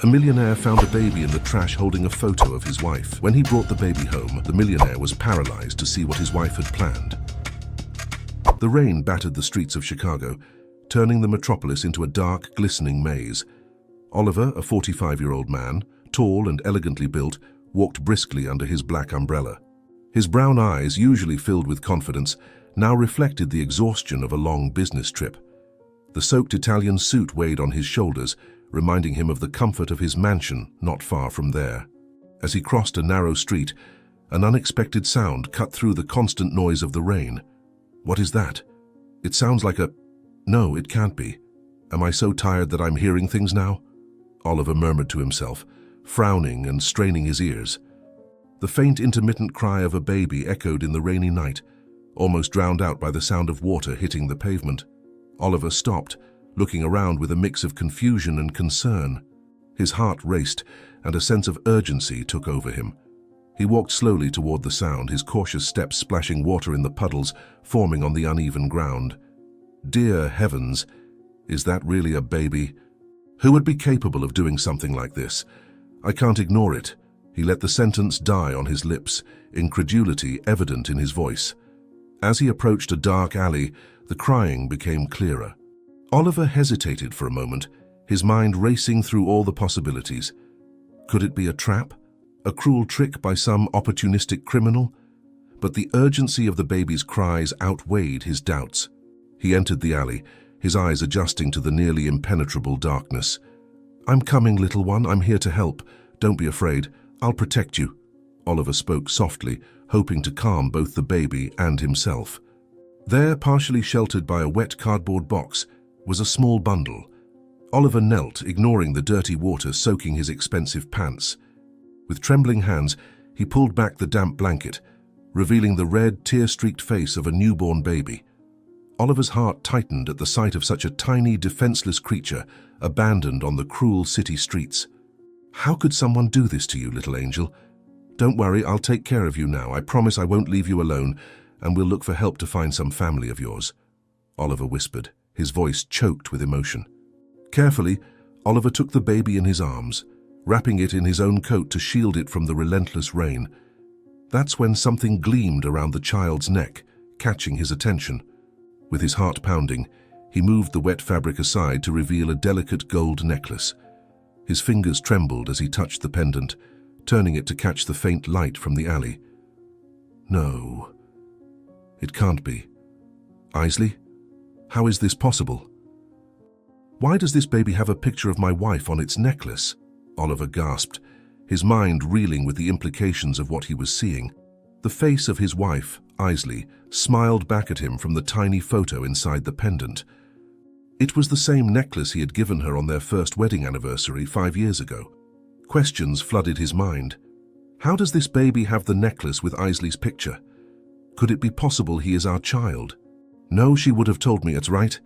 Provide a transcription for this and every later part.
A millionaire found a baby in the trash holding a photo of his wife. When he brought the baby home, the millionaire was paralyzed to see what his wife had planned. The rain battered the streets of Chicago, turning the metropolis into a dark, glistening maze. Oliver, a 45-year-old man, tall and elegantly built, walked briskly under his black umbrella. His brown eyes, usually filled with confidence, now reflected the exhaustion of a long business trip. The soaked Italian suit weighed on his shoulders, reminding him of the comfort of his mansion not far from there. As he crossed a narrow street, an unexpected sound cut through the constant noise of the rain. What is that? It sounds like a... No, it can't be. Am I so tired that I'm hearing things now? Oliver murmured to himself, frowning and straining his ears. The faint, intermittent cry of a baby echoed in the rainy night, almost drowned out by the sound of water hitting the pavement. Oliver stopped, looking around with a mix of confusion and concern. His heart raced, and a sense of urgency took over him. He walked slowly toward the sound, his cautious steps splashing water in the puddles forming on the uneven ground. Dear heavens, is that really a baby? Who would be capable of doing something like this? I can't ignore it. He let the sentence die on his lips, incredulity evident in his voice. As he approached a dark alley, the crying became clearer. Oliver hesitated for a moment, his mind racing through all the possibilities. Could it be a trap? A cruel trick by some opportunistic criminal? But the urgency of the baby's cries outweighed his doubts. He entered the alley, his eyes adjusting to the nearly impenetrable darkness. "I'm coming, little one. I'm here to help. Don't be afraid. I'll protect you." Oliver spoke softly, hoping to calm both the baby and himself. There, partially sheltered by a wet cardboard box, was a small bundle. Oliver knelt, ignoring the dirty water soaking his expensive pants. With trembling hands, he pulled back the damp blanket, revealing the red, tear-streaked face of a newborn baby. Oliver's heart tightened at the sight of such a tiny, defenseless creature abandoned on the cruel city streets. "How could someone do this to you, little angel? Don't worry, I'll take care of you now. I promise I won't leave you alone, and we'll look for help to find some family of yours," Oliver whispered, his voice choked with emotion. Carefully, Oliver took the baby in his arms, wrapping it in his own coat to shield it from the relentless rain. That's when something gleamed around the child's neck, catching his attention. With his heart pounding, he moved the wet fabric aside to reveal a delicate gold necklace. His fingers trembled as he touched the pendant, turning it to catch the faint light from the alley. No, it can't be. Isley, how is this possible? Why does this baby have a picture of my wife on its necklace? Oliver gasped, his mind reeling with the implications of what he was seeing. The face of his wife, Isley, smiled back at him from the tiny photo inside the pendant. It was the same necklace he had given her on their first wedding anniversary 5 years ago. Questions flooded his mind. How does this baby have the necklace with Isley's picture? Could it be possible he is our child? No, she would have told me it's right.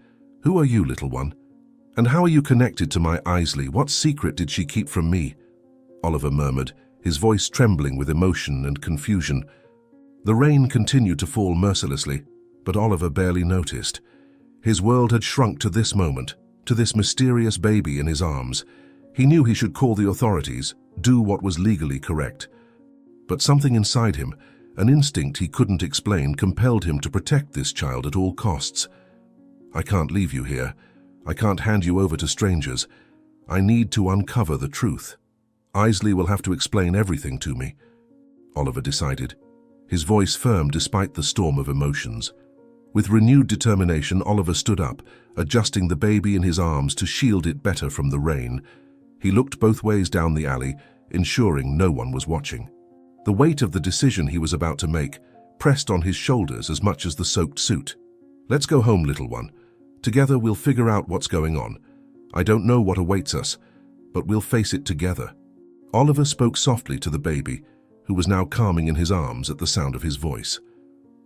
Who are you, little one? And how are you connected to my Isley? What secret did she keep from me? Oliver murmured, his voice trembling with emotion and confusion. The rain continued to fall mercilessly, but Oliver barely noticed. His world had shrunk to this moment, to this mysterious baby in his arms. He knew he should call the authorities, do what was legally correct. But something inside him, an instinct he couldn't explain, compelled him to protect this child at all costs. "I can't leave you here. I can't hand you over to strangers. I need to uncover the truth. Isley will have to explain everything to me," Oliver decided, his voice firm despite the storm of emotions. With renewed determination, Oliver stood up, adjusting the baby in his arms to shield it better from the rain. He looked both ways down the alley, ensuring no one was watching. The weight of the decision he was about to make pressed on his shoulders as much as the soaked suit. "Let's go home, little one. Together we'll figure out what's going on. I don't know what awaits us, but we'll face it together." Oliver spoke softly to the baby, who was now calming in his arms at the sound of his voice.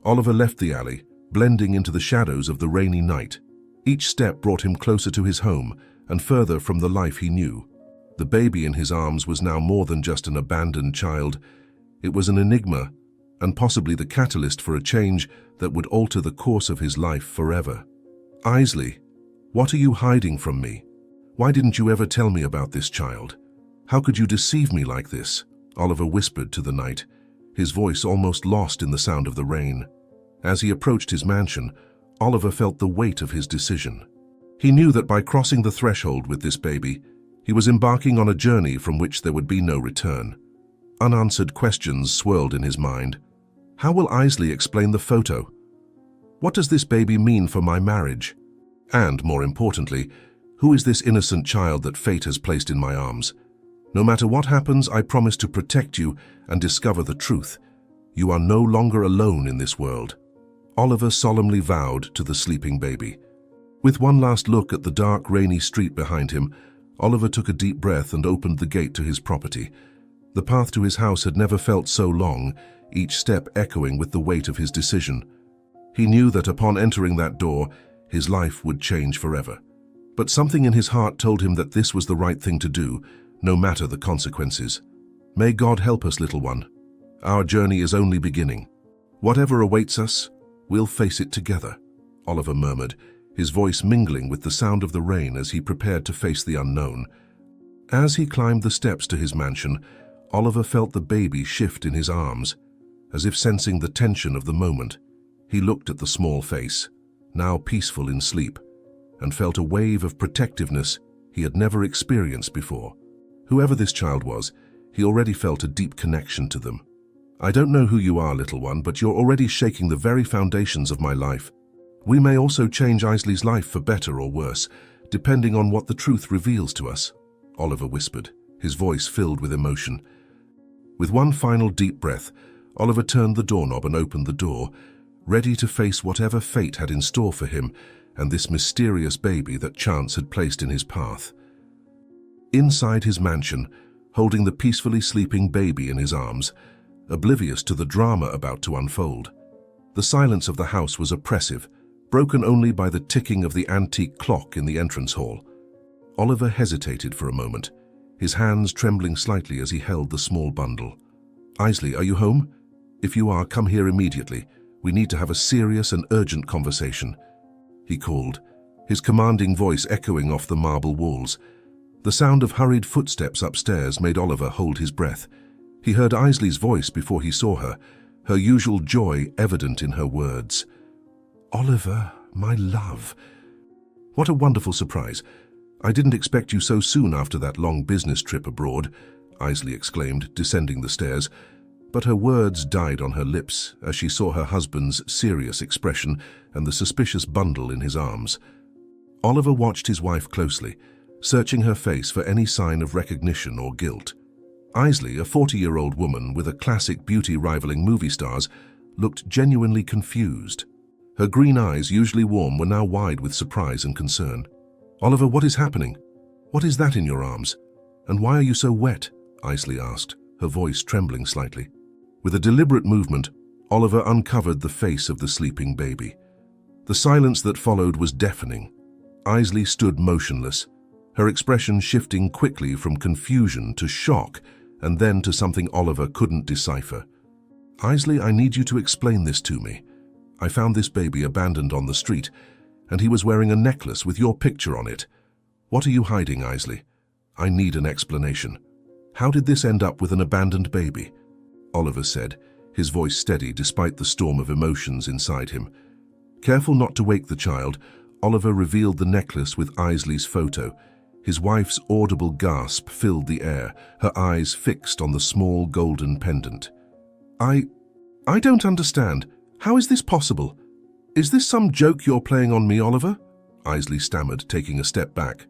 Oliver left the alley, blending into the shadows of the rainy night. Each step brought him closer to his home and further from the life he knew. The baby in his arms was now more than just an abandoned child. It was an enigma, and possibly the catalyst for a change that would alter the course of his life forever. "Isley, what are you hiding from me? Why didn't you ever tell me about this child?" How could you deceive me like this? Oliver whispered to the night, his voice almost lost in the sound of the rain. As he approached his mansion, Oliver felt the weight of his decision. He knew that by crossing the threshold with this baby, he was embarking on a journey from which there would be no return. Unanswered questions swirled in his mind. How will Isley explain the photo? What does this baby mean for my marriage? And, more importantly, who is this innocent child that fate has placed in my arms? No matter what happens, I promise to protect you and discover the truth. You are no longer alone in this world. Oliver solemnly vowed to the sleeping baby. With one last look at the dark, rainy street behind him, Oliver took a deep breath and opened the gate to his property. The path to his house had never felt so long, each step echoing with the weight of his decision. He knew that upon entering that door, his life would change forever. But something in his heart told him that this was the right thing to do, no matter the consequences. May God help us, little one. Our journey is only beginning. Whatever awaits us, we'll face it together, Oliver murmured, his voice mingling with the sound of the rain as he prepared to face the unknown. As he climbed the steps to his mansion, Oliver felt the baby shift in his arms. As if sensing the tension of the moment, he looked at the small face, now peaceful in sleep, and felt a wave of protectiveness he had never experienced before. Whoever this child was, he already felt a deep connection to them. I don't know who you are, little one, but you're already shaking the very foundations of my life. We may also change Isley's life for better or worse, depending on what the truth reveals to us, Oliver whispered, his voice filled with emotion. With one final deep breath, Oliver turned the doorknob and opened the door, ready to face whatever fate had in store for him and this mysterious baby that chance had placed in his path. Inside his mansion, holding the peacefully sleeping baby in his arms, oblivious to the drama about to unfold, the silence of the house was oppressive, broken only by the ticking of the antique clock in the entrance hall. Oliver hesitated for a moment, his hands trembling slightly as he held the small bundle. Isley, are you home? If you are, come here immediately. We need to have a serious and urgent conversation, he called, his commanding voice echoing off the marble walls. The sound of hurried footsteps upstairs made Oliver hold his breath. He heard Isley's voice before he saw her, her usual joy evident in her words. Oliver, my love. What a wonderful surprise. I didn't expect you so soon after that long business trip abroad, Isley exclaimed, descending the stairs. But her words died on her lips as she saw her husband's serious expression and the suspicious bundle in his arms. Oliver watched his wife closely, searching her face for any sign of recognition or guilt. Isley, a 40-year-old woman with a classic beauty rivaling movie stars, looked genuinely confused. Her green eyes, usually warm, were now wide with surprise and concern. Oliver, what is happening? What is that in your arms? And why are you so wet? Isley asked, her voice trembling slightly. With a deliberate movement, Oliver uncovered the face of the sleeping baby. The silence that followed was deafening. Isley stood motionless, her expression shifting quickly from confusion to shock and then to something Oliver couldn't decipher. Isley, I need you to explain this to me. I found this baby abandoned on the street, and he was wearing a necklace with your picture on it. What are you hiding, Isley? I need an explanation. How did this end up with an abandoned baby? Oliver said, his voice steady despite the storm of emotions inside him. Careful not to wake the child, Oliver revealed the necklace with Isley's photo. His wife's audible gasp filled the air, her eyes fixed on the small golden pendant. I don't understand. How is this possible? Is this some joke you're playing on me, Oliver? Isley stammered, taking a step back.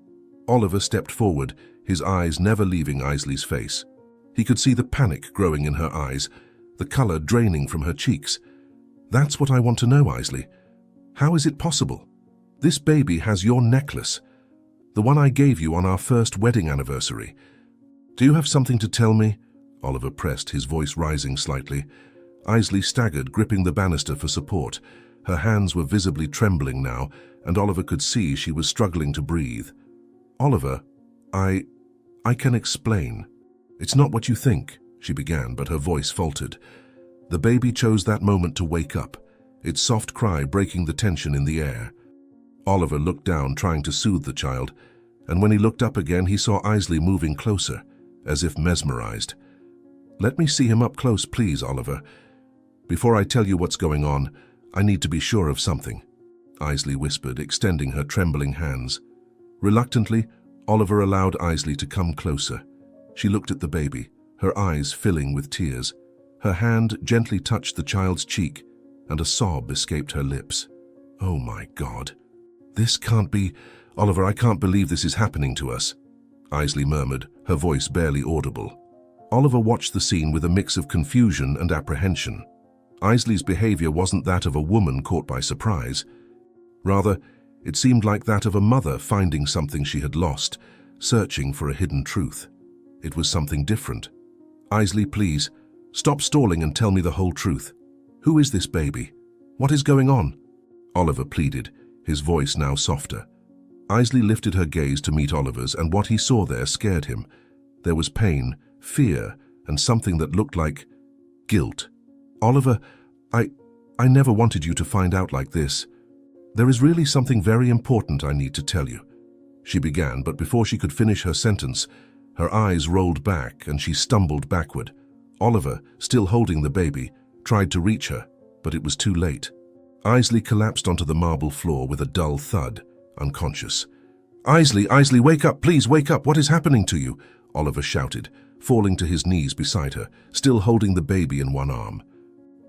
Oliver stepped forward, his eyes never leaving Isley's face. He could see the panic growing in her eyes, the color draining from her cheeks. That's what I want to know, Isley. How is it possible? This baby has your necklace, the one I gave you on our first wedding anniversary. Do you have something to tell me? Oliver pressed, his voice rising slightly. Isley staggered, gripping the banister for support. Her hands were visibly trembling now, and Oliver could see she was struggling to breathe. Oliver, I can explain. It's not what you think, she began, but her voice faltered. The baby chose that moment to wake up, its soft cry breaking the tension in the air. Oliver looked down, trying to soothe the child, and when he looked up again, he saw Isley moving closer, as if mesmerized. "Let me see him up close, please, Oliver. Before I tell you what's going on, I need to be sure of something," Isley whispered, extending her trembling hands. Reluctantly, Oliver allowed Isley to come closer. She looked at the baby, her eyes filling with tears. Her hand gently touched the child's cheek, and a sob escaped her lips. "Oh my God. This can't be... Oliver, I can't believe this is happening to us," Isley murmured, her voice barely audible. Oliver watched the scene with a mix of confusion and apprehension. Isley's behavior wasn't that of a woman caught by surprise. Rather, it seemed like that of a mother finding something she had lost, searching for a hidden truth. It was something different. "Isley, please, stop stalling and tell me the whole truth. Who is this baby? What is going on?" Oliver pleaded, his voice now softer. Isley lifted her gaze to meet Oliver's, and what he saw there scared him. There was pain, fear, and something that looked like guilt. "Oliver, I never wanted you to find out like this. There is really something very important I need to tell you," she began, but before she could finish her sentence, her eyes rolled back and she stumbled backward. Oliver, still holding the baby, tried to reach her, but it was too late. Isley collapsed onto the marble floor with a dull thud, unconscious. Isley, wake up, please wake up, what is happening to you?" Oliver shouted, falling to his knees beside her, still holding the baby in one arm.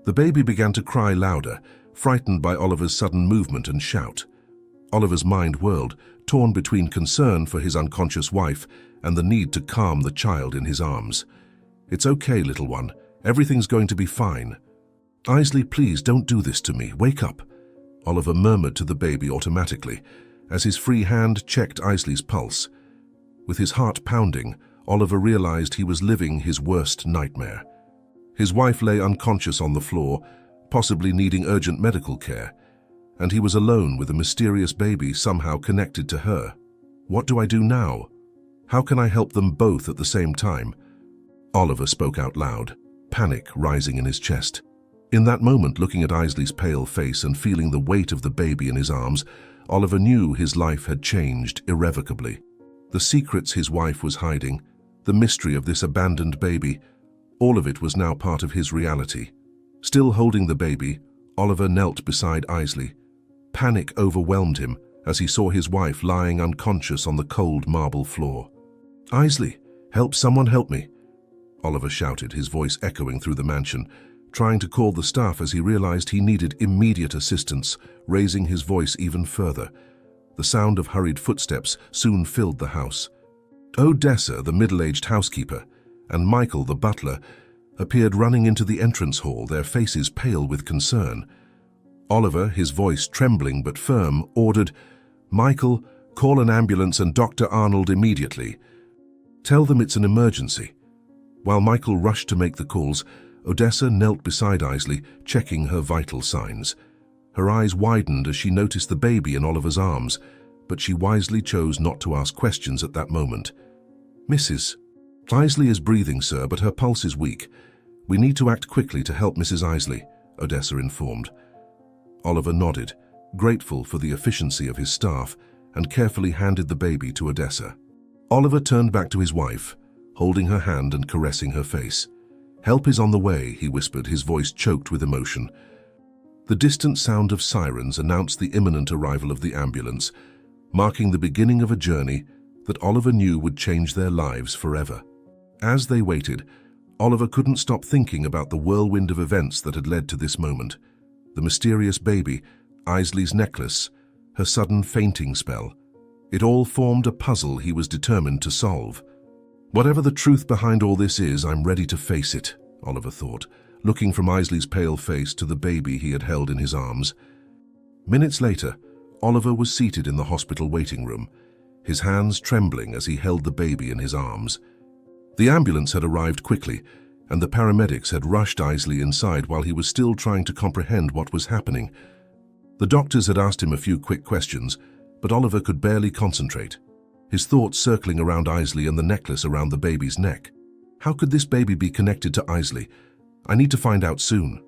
The baby began to cry louder, frightened by Oliver's sudden movement and shout. Oliver's mind whirled, torn between concern for his unconscious wife and the need to calm the child in his arms. "It's okay, little one. Everything's going to be fine." "Isley, please don't do this to me. Wake up," Oliver murmured to the baby automatically, as his free hand checked Isley's pulse. With his heart pounding, Oliver realized he was living his worst nightmare. His wife lay unconscious on the floor, possibly needing urgent medical care, and he was alone with a mysterious baby somehow connected to her. What do I do now? How can I help them both at the same time? Oliver spoke out loud, panic rising in his chest. In that moment, looking at Isley's pale face and feeling the weight of the baby in his arms, Oliver knew his life had changed irrevocably. The secrets his wife was hiding, the mystery of this abandoned baby, all of it was now part of his reality. Still holding the baby, Oliver knelt beside Isley. Panic overwhelmed him as he saw his wife lying unconscious on the cold marble floor. "Isley, someone help me," Oliver shouted, his voice echoing through the mansion, trying to call the staff as he realized he needed immediate assistance, raising his voice even further. The sound of hurried footsteps soon filled the house. Odessa, the middle-aged housekeeper, and Michael, the butler, appeared running into the entrance hall, their faces pale with concern. Oliver, his voice trembling but firm, ordered, "Michael, call an ambulance and Dr. Arnold immediately. Tell them it's an emergency." While Michael rushed to make the calls, Odessa knelt beside Isley, checking her vital signs. Her eyes widened as she noticed the baby in Oliver's arms, but she wisely chose not to ask questions at that moment. "Mrs. Isley is breathing, sir, but her pulse is weak. We need to act quickly to help Mrs. Isley," Odessa informed. Oliver nodded, grateful for the efficiency of his staff, and carefully handed the baby to Odessa. Oliver turned back to his wife, holding her hand and caressing her face. "Help is on the way," he whispered, his voice choked with emotion. The distant sound of sirens announced the imminent arrival of the ambulance, marking the beginning of a journey that Oliver knew would change their lives forever. As they waited, Oliver couldn't stop thinking about the whirlwind of events that had led to this moment. The mysterious baby, Isley's necklace, her sudden fainting spell. It all formed a puzzle he was determined to solve. "Whatever the truth behind all this is, I'm ready to face it," Oliver thought, looking from Isley's pale face to the baby he had held in his arms. Minutes later, Oliver was seated in the hospital waiting room, his hands trembling as he held the baby in his arms. The ambulance had arrived quickly, and the paramedics had rushed Isley inside while he was still trying to comprehend what was happening. The doctors had asked him a few quick questions, but Oliver could barely concentrate, his thoughts circling around Isley and the necklace around the baby's neck. How could this baby be connected to Isley? I need to find out soon.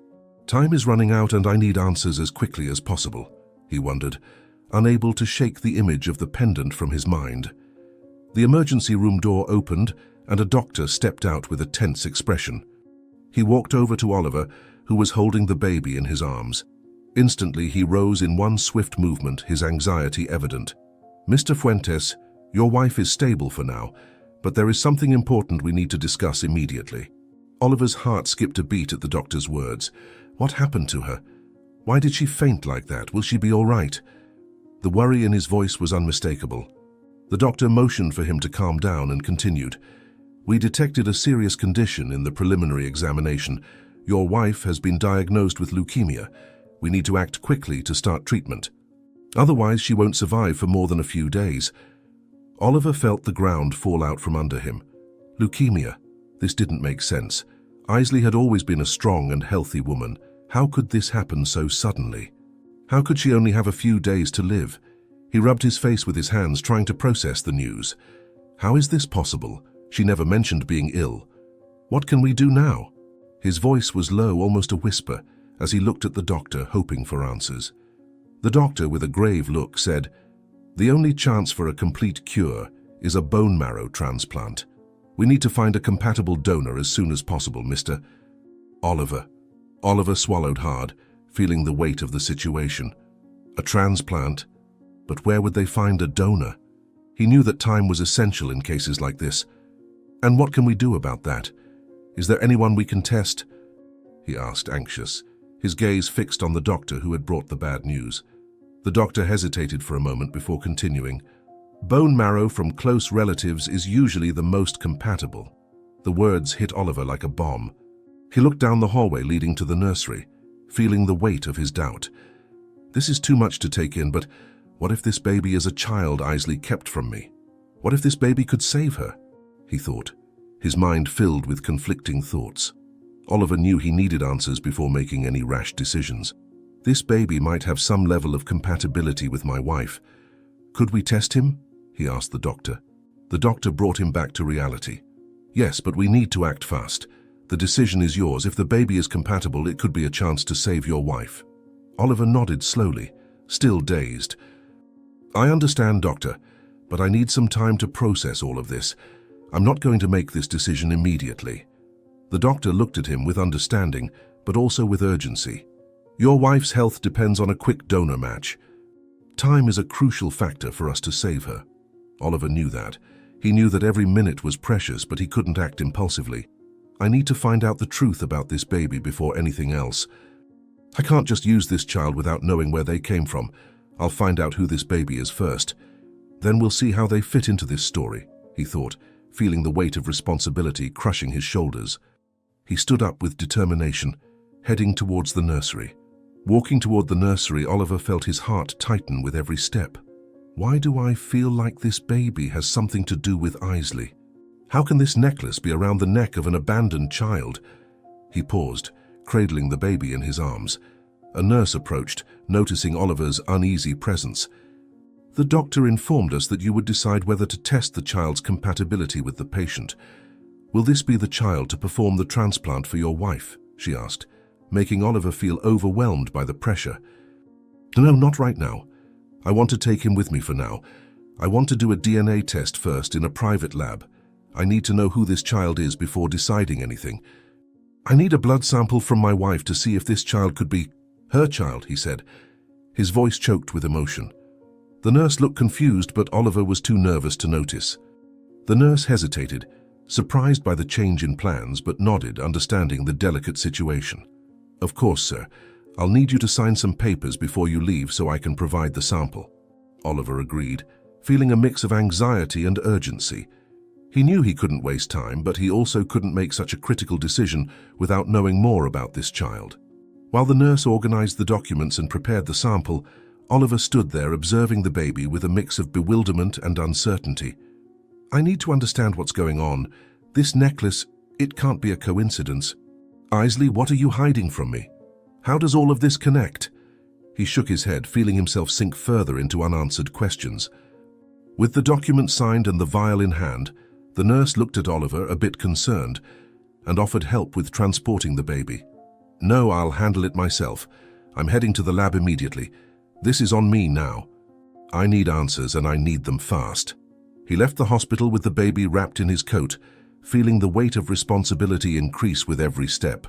Time is running out and I need answers as quickly as possible, he wondered, unable to shake the image of the pendant from his mind. The emergency room door opened and a doctor stepped out with a tense expression. He walked over to Oliver, who was holding the baby in his arms. Instantly, he rose in one swift movement, his anxiety evident. "Mr. Fuentes, your wife is stable for now, but there is something important we need to discuss immediately." Oliver's heart skipped a beat at the doctor's words. What happened to her? Why did she faint like that? Will she be all right? The worry in his voice was unmistakable. The doctor motioned for him to calm down and continued. "We detected a serious condition in the preliminary examination. Your wife has been diagnosed with leukemia. We need to act quickly to start treatment. Otherwise, she won't survive for more than a few days." Oliver felt the ground fall out from under him. Leukemia. This didn't make sense. Isley had always been a strong and healthy woman. How could this happen so suddenly? How could she only have a few days to live? He rubbed his face with his hands, trying to process the news. How is this possible? She never mentioned being ill. What can we do now? His voice was low, almost a whisper, as he looked at the doctor, hoping for answers. The doctor, with a grave look, said, "The only chance for a complete cure is a bone marrow transplant. We need to find a compatible donor as soon as possible, Mr. Oliver." Oliver swallowed hard, feeling the weight of the situation. A transplant? But where would they find a donor? He knew that time was essential in cases like this. "And what can we do about that? Is there anyone we can test?" he asked, anxious, his gaze fixed on the doctor who had brought the bad news. The doctor hesitated for a moment before continuing. "Bone marrow from close relatives is usually the most compatible." The words hit Oliver like a bomb. He looked down the hallway leading to the nursery, feeling the weight of his doubt. This is too much to take in, but what if this baby is a child Isley kept from me? What if this baby could save her? He thought, his mind filled with conflicting thoughts. Oliver knew he needed answers before making any rash decisions. This baby might have some level of compatibility with my wife. "Could we test him?" he asked the doctor. The doctor brought him back to reality. "Yes, but we need to act fast. The decision is yours. If the baby is compatible, it could be a chance to save your wife." Oliver nodded slowly, still dazed. "I understand, doctor, but I need some time to process all of this. I'm not going to make this decision immediately." The doctor looked at him with understanding, but also with urgency. "Your wife's health depends on a quick donor match. Time is a crucial factor for us to save her." Oliver knew that. He knew that every minute was precious, but he couldn't act impulsively. "I need to find out the truth about this baby before anything else. I can't just use this child without knowing where they came from. I'll find out who this baby is first. Then we'll see how they fit into this story," he thought, feeling the weight of responsibility crushing his shoulders. He stood up with determination, heading towards the nursery. Walking toward the nursery, Oliver felt his heart tighten with every step. Why do I feel like this baby has something to do with Isley? How can this necklace be around the neck of an abandoned child? He paused, cradling the baby in his arms. A nurse approached, noticing Oliver's uneasy presence. "The doctor informed us that you would decide whether to test the child's compatibility with the patient. Will this be the child to perform the transplant for your wife?" she asked, making Oliver feel overwhelmed by the pressure. "No, not right now. I want to take him with me for now. I want to do a DNA test first in a private lab. I need to know who this child is before deciding anything. I need a blood sample from my wife to see if this child could be her child," he said, his voice choked with emotion. The nurse looked confused, but Oliver was too nervous to notice. The nurse hesitated, surprised by the change in plans, but nodded, understanding the delicate situation. "Of course, sir. I'll need you to sign some papers before you leave so I can provide the sample." Oliver agreed, feeling a mix of anxiety and urgency. He knew he couldn't waste time, but he also couldn't make such a critical decision without knowing more about this child. While the nurse organized the documents and prepared the sample, Oliver stood there observing the baby with a mix of bewilderment and uncertainty. "I need to understand what's going on. This necklace, it can't be a coincidence. Isley, what are you hiding from me? How does all of this connect?" He shook his head, feeling himself sink further into unanswered questions. With the document signed and the vial in hand, the nurse looked at Oliver, a bit concerned, and offered help with transporting the baby. "No, I'll handle it myself. I'm heading to the lab immediately. This is on me now. I need answers, and I need them fast." He left the hospital with the baby wrapped in his coat, feeling the weight of responsibility increase with every step.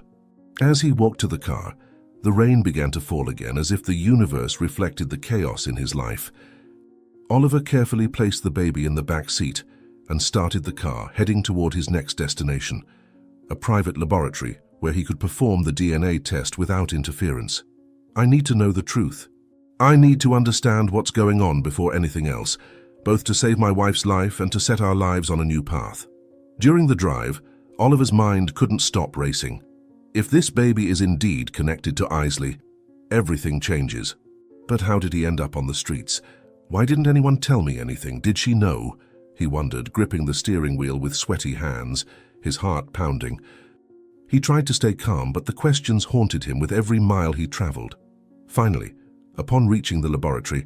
As he walked to the car, the rain began to fall again, as if the universe reflected the chaos in his life. Oliver carefully placed the baby in the back seat and started the car, heading toward his next destination, a private laboratory where he could perform the DNA test without interference. I need to know the truth. I need to understand what's going on before anything else, both to save my wife's life and to set our lives on a new path. During the drive, Oliver's mind couldn't stop racing. If this baby is indeed connected to Isley, everything changes. But how did he end up on the streets? Why didn't anyone tell me anything? Did she know? He wondered, gripping the steering wheel with sweaty hands, his heart pounding. He tried to stay calm, but the questions haunted him with every mile he traveled. Finally, upon reaching the laboratory,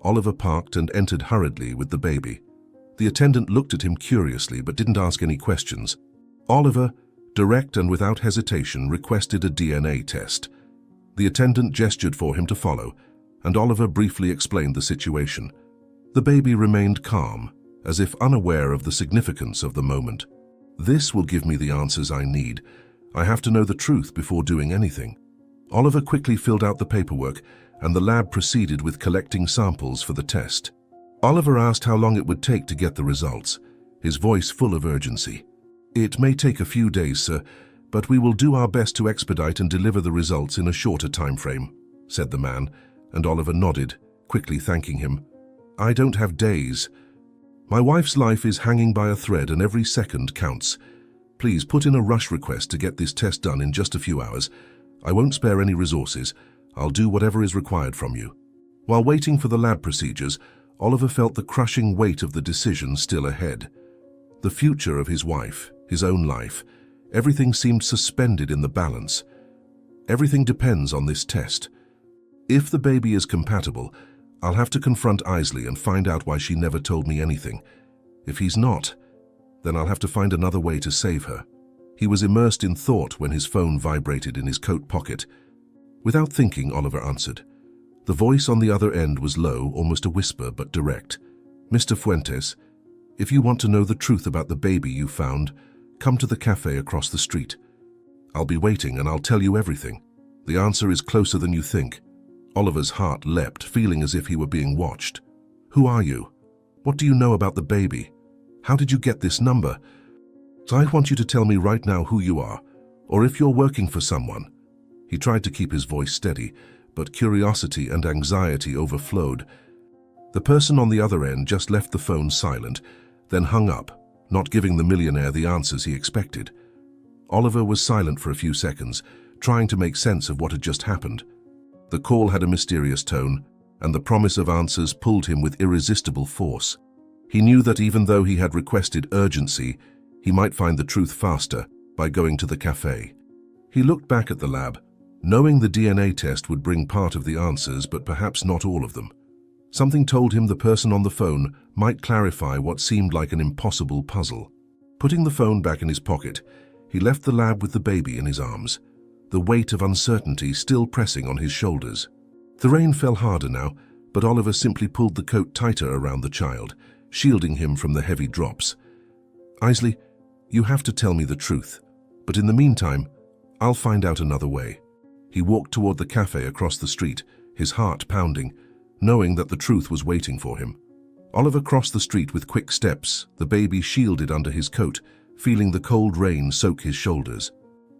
Oliver parked and entered hurriedly with the baby. The attendant looked at him curiously but didn't ask any questions. Oliver, direct and without hesitation, requested a DNA test. The attendant gestured for him to follow, and Oliver briefly explained the situation. The baby remained calm, as if unaware of the significance of the moment. This will give me the answers I need. I have to know the truth before doing anything. Oliver quickly filled out the paperwork, and the lab proceeded with collecting samples for the test. Oliver asked how long it would take to get the results, his voice full of urgency. "It may take a few days, sir, but we will do our best to expedite and deliver the results in a shorter time frame," said the man, and Oliver nodded, quickly thanking him. "I don't have days. My wife's life is hanging by a thread and every second counts. Please put in a rush request to get this test done in just a few hours. I won't spare any resources. I'll do whatever is required from you." While waiting for the lab procedures, Oliver felt the crushing weight of the decision still ahead. The future of his wife, his own life, everything seemed suspended in the balance. Everything depends on this test. If the baby is compatible, I'll have to confront Isley and find out why she never told me anything. If he's not, then I'll have to find another way to save her. He was immersed in thought when his phone vibrated in his coat pocket. Without thinking, Oliver answered. The voice on the other end was low, almost a whisper, but direct. "Mr. Fuentes, if you want to know the truth about the baby you found, come to the cafe across the street. I'll be waiting and I'll tell you everything. The answer is closer than you think." Oliver's heart leapt, feeling as if he were being watched. "Who are you? What do you know about the baby? How did you get this number? I want you to tell me right now who you are, or if you're working for someone." He tried to keep his voice steady, but curiosity and anxiety overflowed. The person on the other end just left the phone silent, then hung up, not giving the millionaire the answers he expected. Oliver was silent for a few seconds, trying to make sense of what had just happened. The call had a mysterious tone, and the promise of answers pulled him with irresistible force. He knew that even though he had requested urgency, he might find the truth faster by going to the cafe. He looked back at the lab, knowing the DNA test would bring part of the answers, but perhaps not all of them. Something told him the person on the phone might clarify what seemed like an impossible puzzle. Putting the phone back in his pocket, he left the lab with the baby in his arms, the weight of uncertainty still pressing on his shoulders. The rain fell harder now, but Oliver simply pulled the coat tighter around the child, shielding him from the heavy drops. "Isley, you have to tell me the truth, but in the meantime, I'll find out another way." He walked toward the cafe across the street, his heart pounding, knowing that the truth was waiting for him. Oliver crossed the street with quick steps, the baby shielded under his coat, feeling the cold rain soak his shoulders.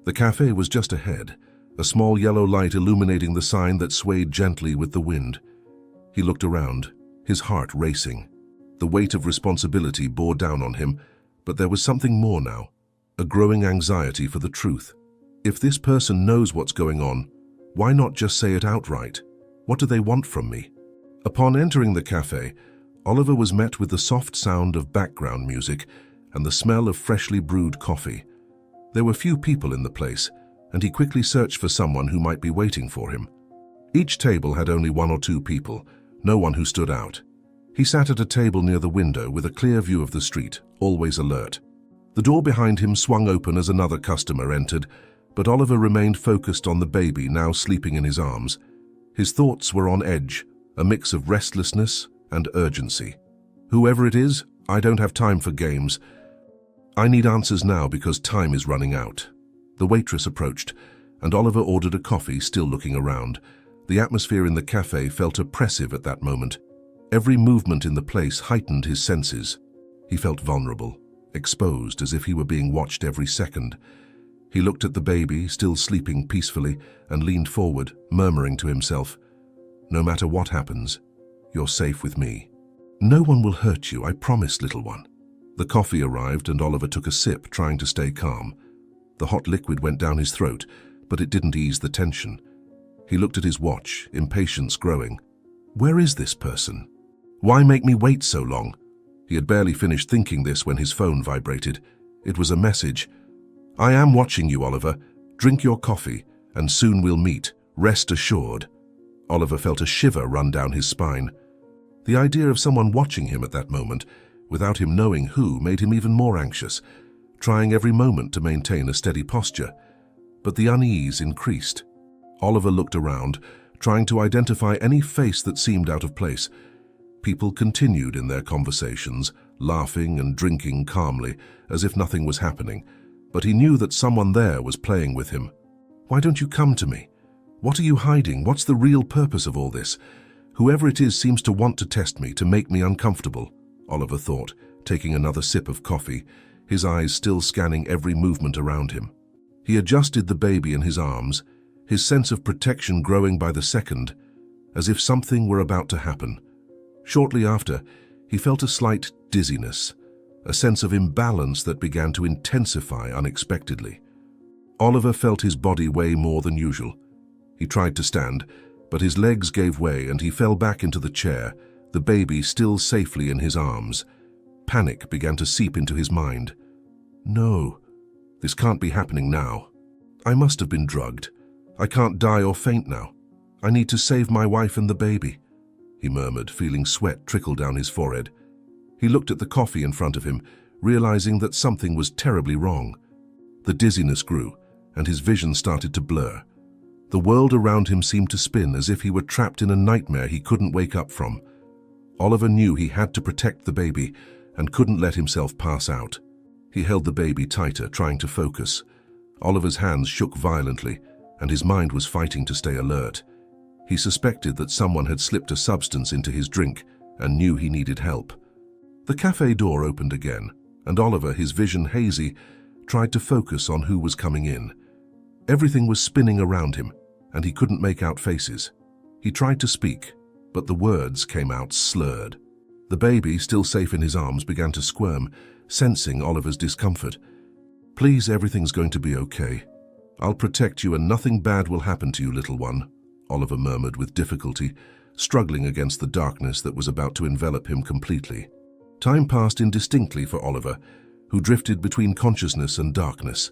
The cafe was just ahead, a small yellow light illuminating the sign that swayed gently with the wind. He looked around, his heart racing. The weight of responsibility bore down on him, but there was something more now, a growing anxiety for the truth. If this person knows what's going on, why not just say it outright? What do they want from me? Upon entering the cafe, Oliver was met with the soft sound of background music and the smell of freshly brewed coffee. There were few people in the place, and he quickly searched for someone who might be waiting for him. Each table had only one or two people, no one who stood out. He sat at a table near the window with a clear view of the street, always alert. The door behind him swung open as another customer entered, but Oliver remained focused on the baby now sleeping in his arms. His thoughts were on edge, a mix of restlessness and urgency. "Whoever it is, I don't have time for games. I need answers now because time is running out. The waitress approached, and Oliver ordered a coffee, still looking around. The atmosphere in the cafe felt oppressive at that moment. Every movement in the place heightened his senses. He felt vulnerable, exposed as if he were being watched every second. He looked at the baby, still sleeping peacefully, and leaned forward, murmuring to himself, "No matter what happens, you're safe with me. No one will hurt you, I promise, little one." The coffee arrived and Oliver took a sip, trying to stay calm. The hot liquid went down his throat, but it didn't ease the tension. He looked at his watch, impatience growing. Where is this person? Why make me wait so long? He had barely finished thinking this when his phone vibrated. It was a message. "I am watching you, Oliver. Drink your coffee, and soon we'll meet. Rest assured." Oliver felt a shiver run down his spine. The idea of someone watching him at that moment, without him knowing who, made him even more anxious, trying every moment to maintain a steady posture. But the unease increased. Oliver looked around, trying to identify any face that seemed out of place. People continued in their conversations, laughing and drinking calmly, as if nothing was happening, but he knew that someone there was playing with him. "Why don't you come to me? What are you hiding? What's the real purpose of all this? Whoever it is seems to want to test me, to make me uncomfortable," Oliver thought, taking another sip of coffee, his eyes still scanning every movement around him. He adjusted the baby in his arms, his sense of protection growing by the second, as if something were about to happen. Shortly after, he felt a slight dizziness, a sense of imbalance that began to intensify unexpectedly. Oliver felt his body weigh more than usual. He tried to stand, but his legs gave way and he fell back into the chair, the baby still safely in his arms. Panic began to seep into his mind. No, this can't be happening now. I must have been drugged. I can't die or faint now. I need to save my wife and the baby, he murmured, feeling sweat trickle down his forehead. He looked at the coffee in front of him, realizing that something was terribly wrong. The dizziness grew, and his vision started to blur. The world around him seemed to spin as if he were trapped in a nightmare he couldn't wake up from. Oliver knew he had to protect the baby and couldn't let himself pass out. He held the baby tighter, trying to focus. Oliver's hands shook violently, and his mind was fighting to stay alert. He suspected that someone had slipped a substance into his drink and knew he needed help. The cafe door opened again, and Oliver, his vision hazy, tried to focus on who was coming in. Everything was spinning around him, and he couldn't make out faces. He tried to speak, but the words came out slurred. The baby, still safe in his arms, began to squirm, sensing Oliver's discomfort. "Please, everything's going to be okay. I'll protect you and nothing bad will happen to you, little one," Oliver murmured with difficulty, struggling against the darkness that was about to envelop him completely. Time passed indistinctly for Oliver, who drifted between consciousness and darkness.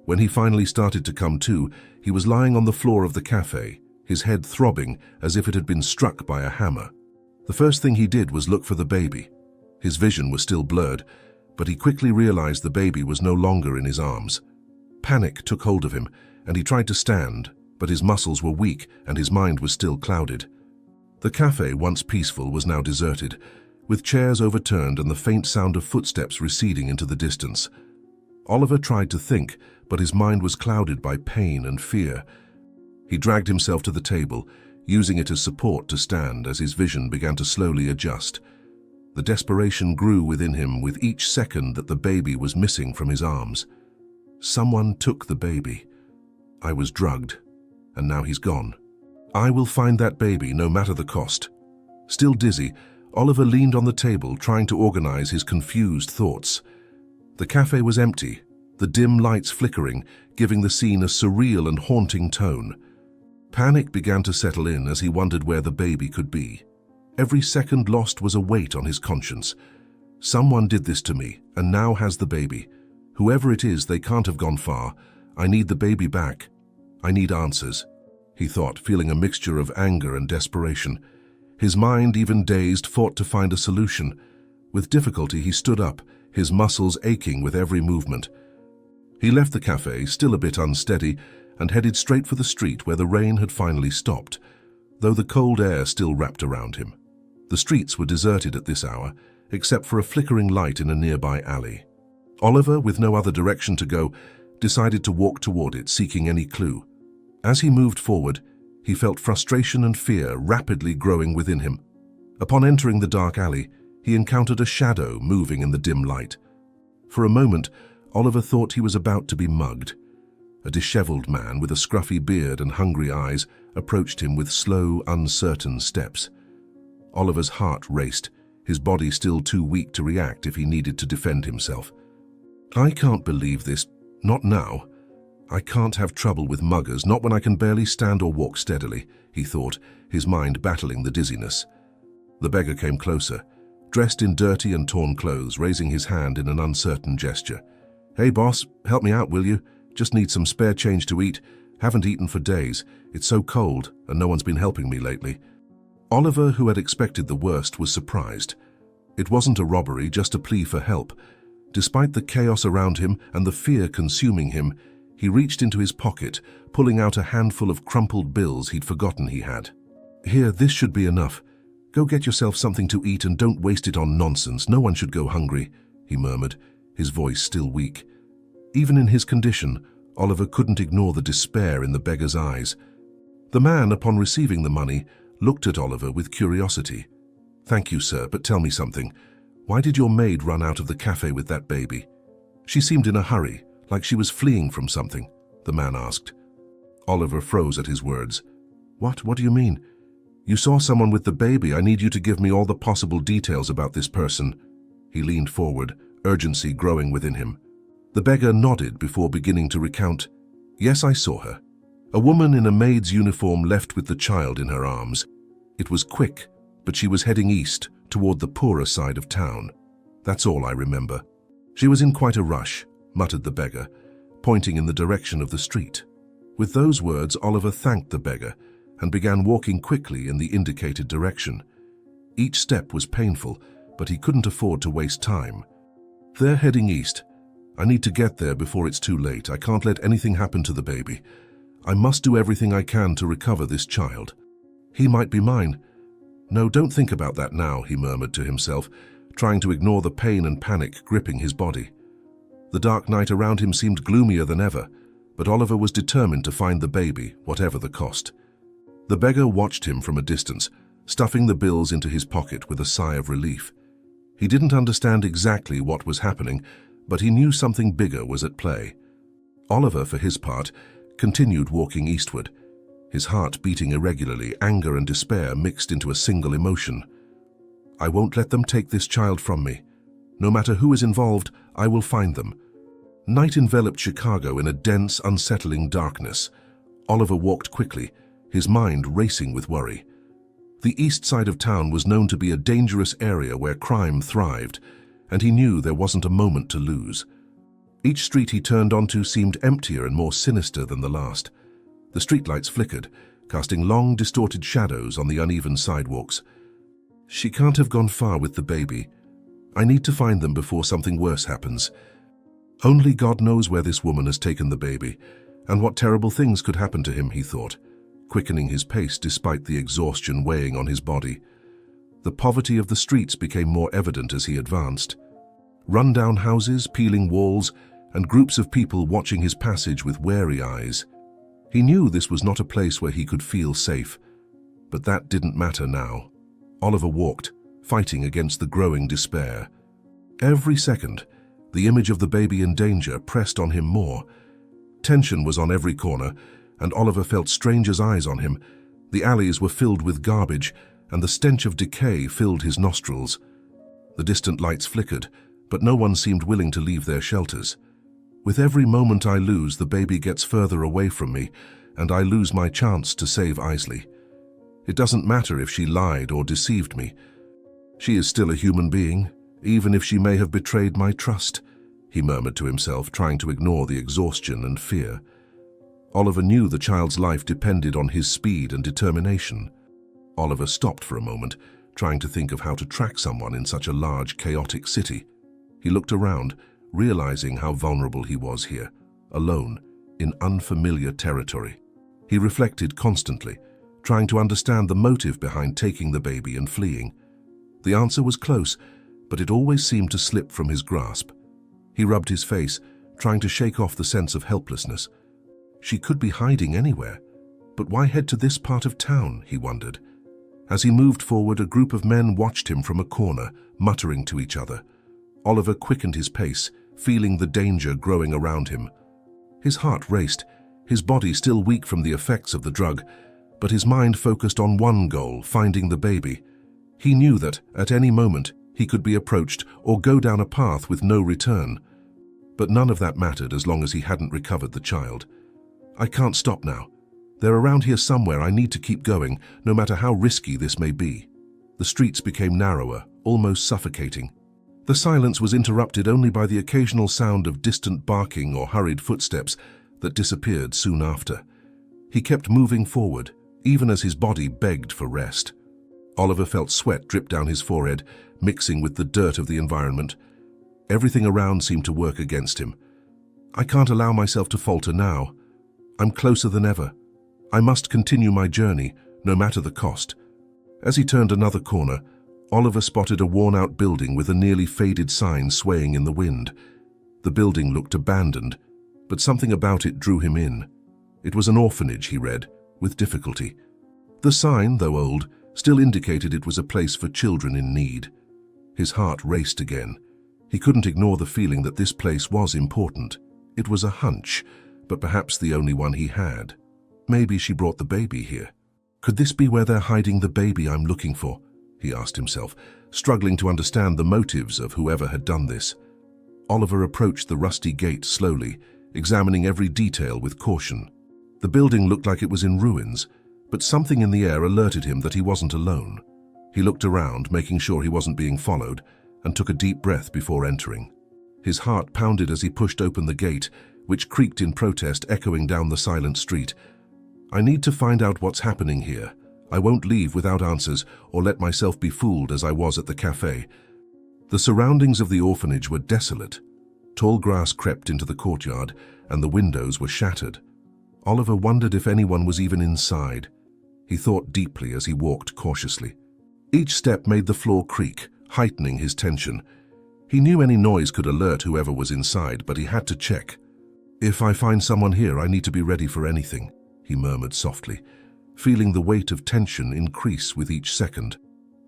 When he finally started to come to, he was lying on the floor of the cafe, his head throbbing as if it had been struck by a hammer. The first thing he did was look for the baby. His vision was still blurred, but he quickly realized the baby was no longer in his arms. Panic took hold of him, and he tried to stand, but his muscles were weak and his mind was still clouded. The cafe, once peaceful, was now deserted, with chairs overturned and the faint sound of footsteps receding into the distance. Oliver tried to think, but his mind was clouded by pain and fear. He dragged himself to the table, using it as support to stand as his vision began to slowly adjust. The desperation grew within him with each second that the baby was missing from his arms. Someone took the baby. I was drugged, and now he's gone. I will find that baby no matter the cost. Still dizzy, Oliver leaned on the table, trying to organize his confused thoughts. The cafe was empty, the dim lights flickering, giving the scene a surreal and haunting tone. Panic began to settle in as he wondered where the baby could be. Every second lost was a weight on his conscience. Someone did this to me, and now has the baby. Whoever it is, they can't have gone far. I need the baby back. I need answers, he thought, feeling a mixture of anger and desperation. His mind, even dazed, fought to find a solution. With difficulty, he stood up, his muscles aching with every movement. He left the cafe, still a bit unsteady, and headed straight for the street where the rain had finally stopped, though the cold air still wrapped around him. The streets were deserted at this hour, except for a flickering light in a nearby alley. Oliver, with no other direction to go, decided to walk toward it, seeking any clue. As he moved forward, he felt frustration and fear rapidly growing within him. Upon entering the dark alley, he encountered a shadow moving in the dim light. For a moment, Oliver thought he was about to be mugged. A disheveled man with a scruffy beard and hungry eyes approached him with slow, uncertain steps. Oliver's heart raced, his body still too weak to react if he needed to defend himself. "I can't believe this. Not now. I can't have trouble with muggers, not when I can barely stand or walk steadily," he thought, his mind battling the dizziness. The beggar came closer, dressed in dirty and torn clothes, raising his hand in an uncertain gesture. "Hey boss, help me out, will you? Just need some spare change to eat. Haven't eaten for days. It's so cold, and no one's been helping me lately." Oliver, who had expected the worst, was surprised. It wasn't a robbery, just a plea for help. Despite the chaos around him and the fear consuming him, he reached into his pocket, pulling out a handful of crumpled bills he'd forgotten he had. "Here, this should be enough. Go get yourself something to eat and don't waste it on nonsense. No one should go hungry," he murmured, his voice still weak. Even in his condition, Oliver couldn't ignore the despair in the beggar's eyes. The man, upon receiving the money, looked at Oliver with curiosity. "Thank you, sir, but tell me something. Why did your maid run out of the cafe with that baby?" "She seemed in a hurry, like she was fleeing from something," the man asked. Oliver froze at his words. What do you mean?" "You saw someone with the baby. I need you to give me all the possible details about this person." He leaned forward, urgency growing within him. The beggar nodded before beginning to recount. "Yes, I saw her. A woman in a maid's uniform left with the child in her arms. It was quick, but she was heading east, toward the poorer side of town. That's all I remember." "She was in quite a rush," muttered the beggar, pointing in the direction of the street. With those words, Oliver thanked the beggar and began walking quickly in the indicated direction. Each step was painful, but he couldn't afford to waste time. "They're heading east. I need to get there before it's too late. I can't let anything happen to the baby. I must do everything I can to recover this child. He might be mine." "No, don't think about that now," he murmured to himself, trying to ignore the pain and panic gripping his body. The dark night around him seemed gloomier than ever, but Oliver was determined to find the baby, whatever the cost. The beggar watched him from a distance, stuffing the bills into his pocket with a sigh of relief. He didn't understand exactly what was happening, but he knew something bigger was at play. Oliver, for his part, continued walking eastward, his heart beating irregularly, anger and despair mixed into a single emotion. "I won't let them take this child from me. No matter who is involved, I will find them." Night enveloped Chicago in a dense, unsettling darkness. Oliver walked quickly, his mind racing with worry. The east side of town was known to be a dangerous area where crime thrived, and he knew there wasn't a moment to lose. Each street he turned onto seemed emptier and more sinister than the last. The streetlights flickered, casting long, distorted shadows on the uneven sidewalks. "She can't have gone far with the baby. I need to find them before something worse happens. Only God knows where this woman has taken the baby, and what terrible things could happen to him," he thought, quickening his pace despite the exhaustion weighing on his body. The poverty of the streets became more evident as he advanced. Run-down houses, peeling walls, and groups of people watching his passage with wary eyes. He knew this was not a place where he could feel safe, but that didn't matter now. Oliver walked, fighting against the growing despair. Every second, the image of the baby in danger pressed on him more. Tension was on every corner, and Oliver felt strangers' eyes on him. The alleys were filled with garbage, and the stench of decay filled his nostrils. The distant lights flickered, but no one seemed willing to leave their shelters. "With every moment I lose, the baby gets further away from me, and I lose my chance to save Isley. It doesn't matter if she lied or deceived me. She is still a human being, even if she may have betrayed my trust," he murmured to himself, trying to ignore the exhaustion and fear. Oliver knew the child's life depended on his speed and determination. Oliver stopped for a moment, trying to think of how to track someone in such a large, chaotic city. He looked around, realizing how vulnerable he was here, alone, in unfamiliar territory. He reflected constantly, trying to understand the motive behind taking the baby and fleeing. The answer was close, but it always seemed to slip from his grasp. He rubbed his face, trying to shake off the sense of helplessness. She could be hiding anywhere, but why head to this part of town, he wondered. As he moved forward, a group of men watched him from a corner, muttering to each other. Oliver quickened his pace, feeling the danger growing around him. His heart raced, his body still weak from the effects of the drug, but his mind focused on one goal, finding the baby. He knew that, at any moment, he could be approached or go down a path with no return. But none of that mattered as long as he hadn't recovered the child. I can't stop now. They're around here somewhere. I need to keep going, no matter how risky this may be. The streets became narrower, almost suffocating. The silence was interrupted only by the occasional sound of distant barking or hurried footsteps that disappeared soon after. He kept moving forward, even as his body begged for rest. Oliver felt sweat drip down his forehead, mixing with the dirt of the environment. Everything around seemed to work against him. I can't allow myself to falter now. I'm closer than ever. I must continue my journey, no matter the cost. As he turned another corner, Oliver spotted a worn-out building with a nearly faded sign swaying in the wind. The building looked abandoned, but something about it drew him in. It was an orphanage, he read, with difficulty. The sign, though old, still indicated it was a place for children in need. His heart raced again. He couldn't ignore the feeling that this place was important. It was a hunch, but perhaps the only one he had. Maybe she brought the baby here. Could this be where they're hiding the baby I'm looking for? He asked himself, struggling to understand the motives of whoever had done this. Oliver approached the rusty gate slowly, examining every detail with caution. The building looked like it was in ruins, but something in the air alerted him that he wasn't alone. He looked around, making sure he wasn't being followed, and took a deep breath before entering. His heart pounded as he pushed open the gate, which creaked in protest, echoing down the silent street. I need to find out what's happening here. I won't leave without answers or let myself be fooled as I was at the cafe. The surroundings of the orphanage were desolate. Tall grass crept into the courtyard, and the windows were shattered. Oliver wondered if anyone was even inside. He thought deeply as he walked cautiously. Each step made the floor creak, heightening his tension. He knew any noise could alert whoever was inside, but he had to check. If I find someone here, I need to be ready for anything, he murmured softly, feeling the weight of tension increase with each second.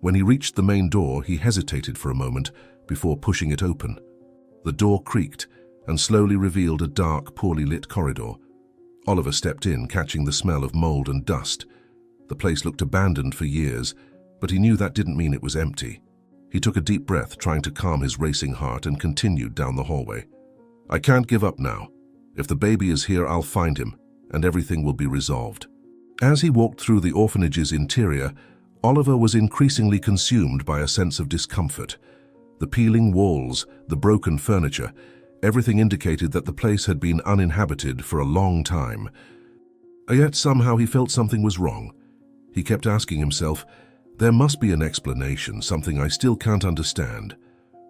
When he reached the main door, he hesitated for a moment before pushing it open. The door creaked and slowly revealed a dark, poorly lit corridor. Oliver stepped in, catching the smell of mold and dust. The place looked abandoned for years, but he knew that didn't mean it was empty. He took a deep breath, trying to calm his racing heart, and continued down the hallway. I can't give up now. If the baby is here, I'll find him, and everything will be resolved. As he walked through the orphanage's interior, Oliver was increasingly consumed by a sense of discomfort. The peeling walls, the broken furniture, everything indicated that the place had been uninhabited for a long time. Yet somehow he felt something was wrong. He kept asking himself, there must be an explanation, something I still can't understand.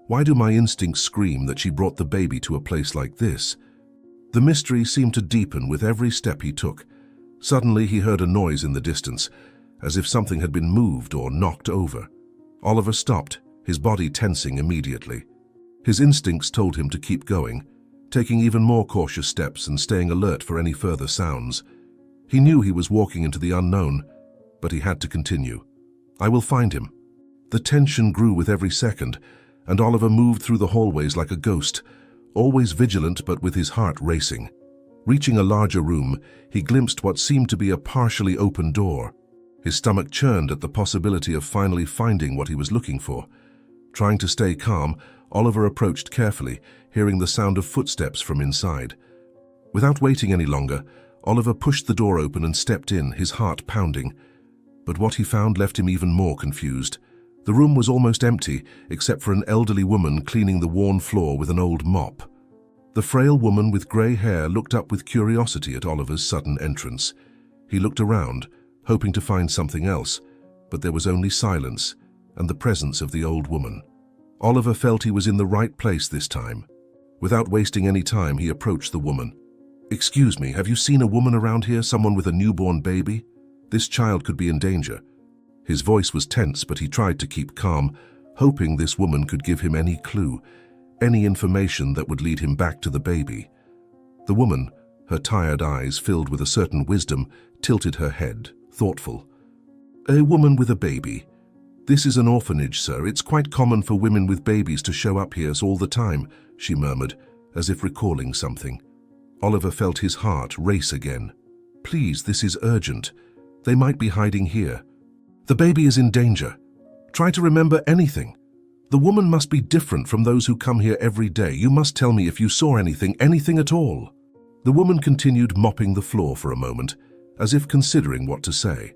Why do my instincts scream that she brought the baby to a place like this? The mystery seemed to deepen with every step he took. Suddenly he heard a noise in the distance, as if something had been moved or knocked over. Oliver stopped, his body tensing immediately. His instincts told him to keep going, taking even more cautious steps and staying alert for any further sounds. He knew he was walking into the unknown, but he had to continue. I will find him. The tension grew with every second, and Oliver moved through the hallways like a ghost, always vigilant but with his heart racing. Reaching a larger room, he glimpsed what seemed to be a partially open door. His stomach churned at the possibility of finally finding what he was looking for. Trying to stay calm, Oliver approached carefully, hearing the sound of footsteps from inside. Without waiting any longer, Oliver pushed the door open and stepped in, his heart pounding. But what he found left him even more confused. The room was almost empty, except for an elderly woman cleaning the worn floor with an old mop. The frail woman with grey hair looked up with curiosity at Oliver's sudden entrance. He looked around, hoping to find something else, but there was only silence and the presence of the old woman. Oliver felt he was in the right place this time. Without wasting any time, he approached the woman. "Excuse me, have you seen a woman around here, someone with a newborn baby? This child could be in danger." His voice was tense, but he tried to keep calm, hoping this woman could give him any clue. any information that would lead him back to the baby. The woman, her tired eyes filled with a certain wisdom, tilted her head, thoughtful. "A woman with a baby. This is an orphanage, sir. It's quite common for women with babies to show up here all the time," she murmured, as if recalling something. Oliver felt his heart race again. "Please, this is urgent. They might be hiding here. The baby is in danger. Try to remember anything. The woman must be different from those who come here every day. You must tell me if you saw anything at all." The woman continued mopping the floor for a moment, as if considering what to say.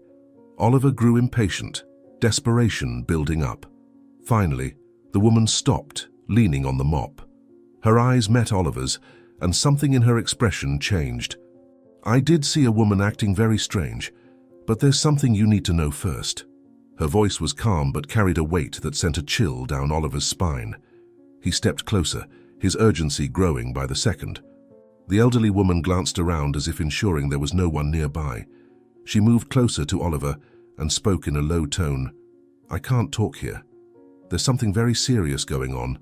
Oliver grew impatient, desperation building up. Finally, the woman stopped, leaning on the mop. Her eyes met Oliver's, and something in her expression changed. "I did see a woman acting very strange, but there's something you need to know first." Her voice was calm but carried a weight that sent a chill down Oliver's spine. He stepped closer, his urgency growing by the second. The elderly woman glanced around as if ensuring there was no one nearby. She moved closer to Oliver and spoke in a low tone. "I can't talk here. There's something very serious going on.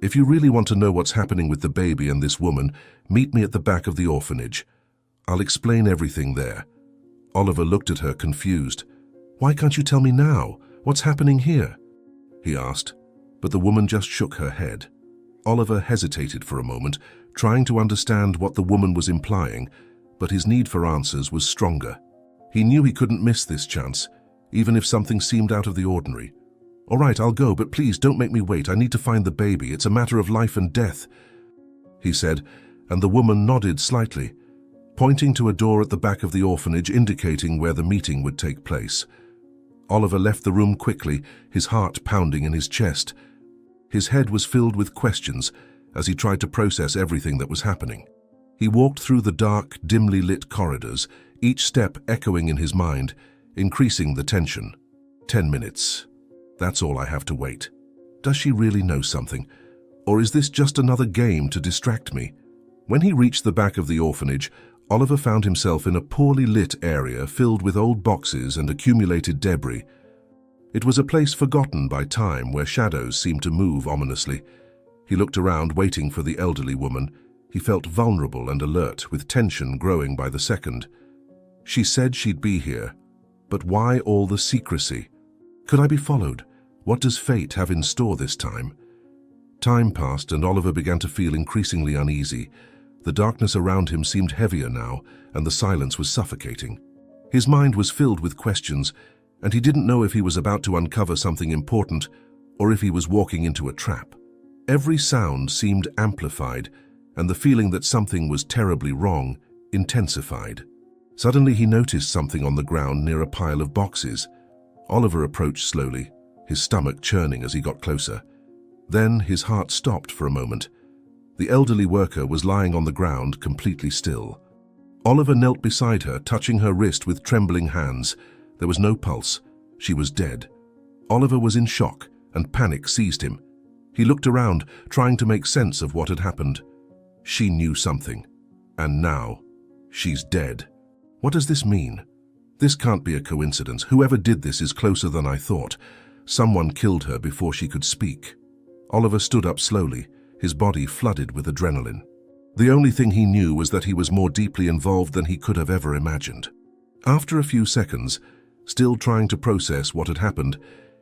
If you really want to know what's happening with the baby and this woman, meet me at the back of the orphanage. I'll explain everything there." Oliver looked at her confused. "Why can't you tell me now? What's happening here?" he asked, but the woman just shook her head. Oliver hesitated for a moment, trying to understand what the woman was implying, but his need for answers was stronger. He knew he couldn't miss this chance, even if something seemed out of the ordinary. "All right, I'll go, but please don't make me wait. I need to find the baby. It's a matter of life and death," he said, and the woman nodded slightly, pointing to a door at the back of the orphanage indicating where the meeting would take place. Oliver left the room quickly, his heart pounding in his chest. His head was filled with questions as he tried to process everything that was happening. He walked through the dark, dimly lit corridors, each step echoing in his mind, increasing the tension. 10 minutes. That's all I have to wait. Does she really know something? Or is this just another game to distract me? When he reached the back of the orphanage, Oliver found himself in a poorly lit area filled with old boxes and accumulated debris. It was a place forgotten by time where shadows seemed to move ominously. He looked around, waiting for the elderly woman. He felt vulnerable and alert, with tension growing by the second. She said she'd be here, but why all the secrecy? Could I be followed? What does fate have in store this time? Time passed and Oliver began to feel increasingly uneasy. The darkness around him seemed heavier now, and the silence was suffocating. His mind was filled with questions, and he didn't know if he was about to uncover something important or if he was walking into a trap. Every sound seemed amplified, and the feeling that something was terribly wrong intensified. Suddenly he noticed something on the ground near a pile of boxes. Oliver approached slowly, his stomach churning as he got closer. Then his heart stopped for a moment. The elderly worker was lying on the ground, completely still. Oliver knelt beside her, touching her wrist with trembling hands. There was no pulse. She was dead. Oliver was in shock, and panic seized him. He looked around, trying to make sense of what had happened. She knew something. And now, she's dead. What does this mean? This can't be a coincidence. Whoever did this is closer than I thought. Someone killed her before she could speak. Oliver stood up slowly, his body flooded with adrenaline. The only thing he knew was that he was more deeply involved than he could have ever imagined. After a few seconds, still trying to process what had happened,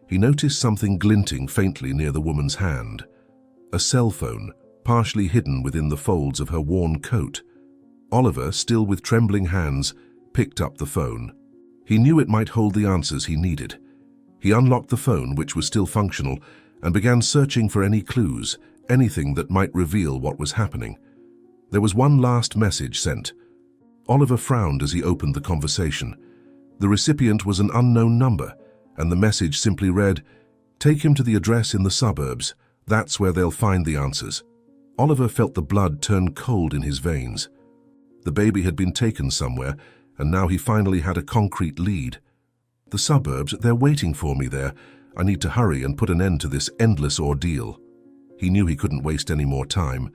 he noticed something glinting faintly near the woman's hand. A cell phone, partially hidden within the folds of her worn coat. Oliver, still with trembling hands, picked up the phone. He knew it might hold the answers he needed. He unlocked the phone, which was still functional, and began searching for any clues, anything that might reveal what was happening. There was one last message sent. Oliver frowned as he opened the conversation. The recipient was an unknown number, and the message simply read, "Take him to the address in the suburbs. That's where they'll find the answers." Oliver felt the blood turn cold in his veins. The baby had been taken somewhere, and now he finally had a concrete lead. "The suburbs, they're waiting for me there. I need to hurry and put an end to this endless ordeal." He knew he couldn't waste any more time.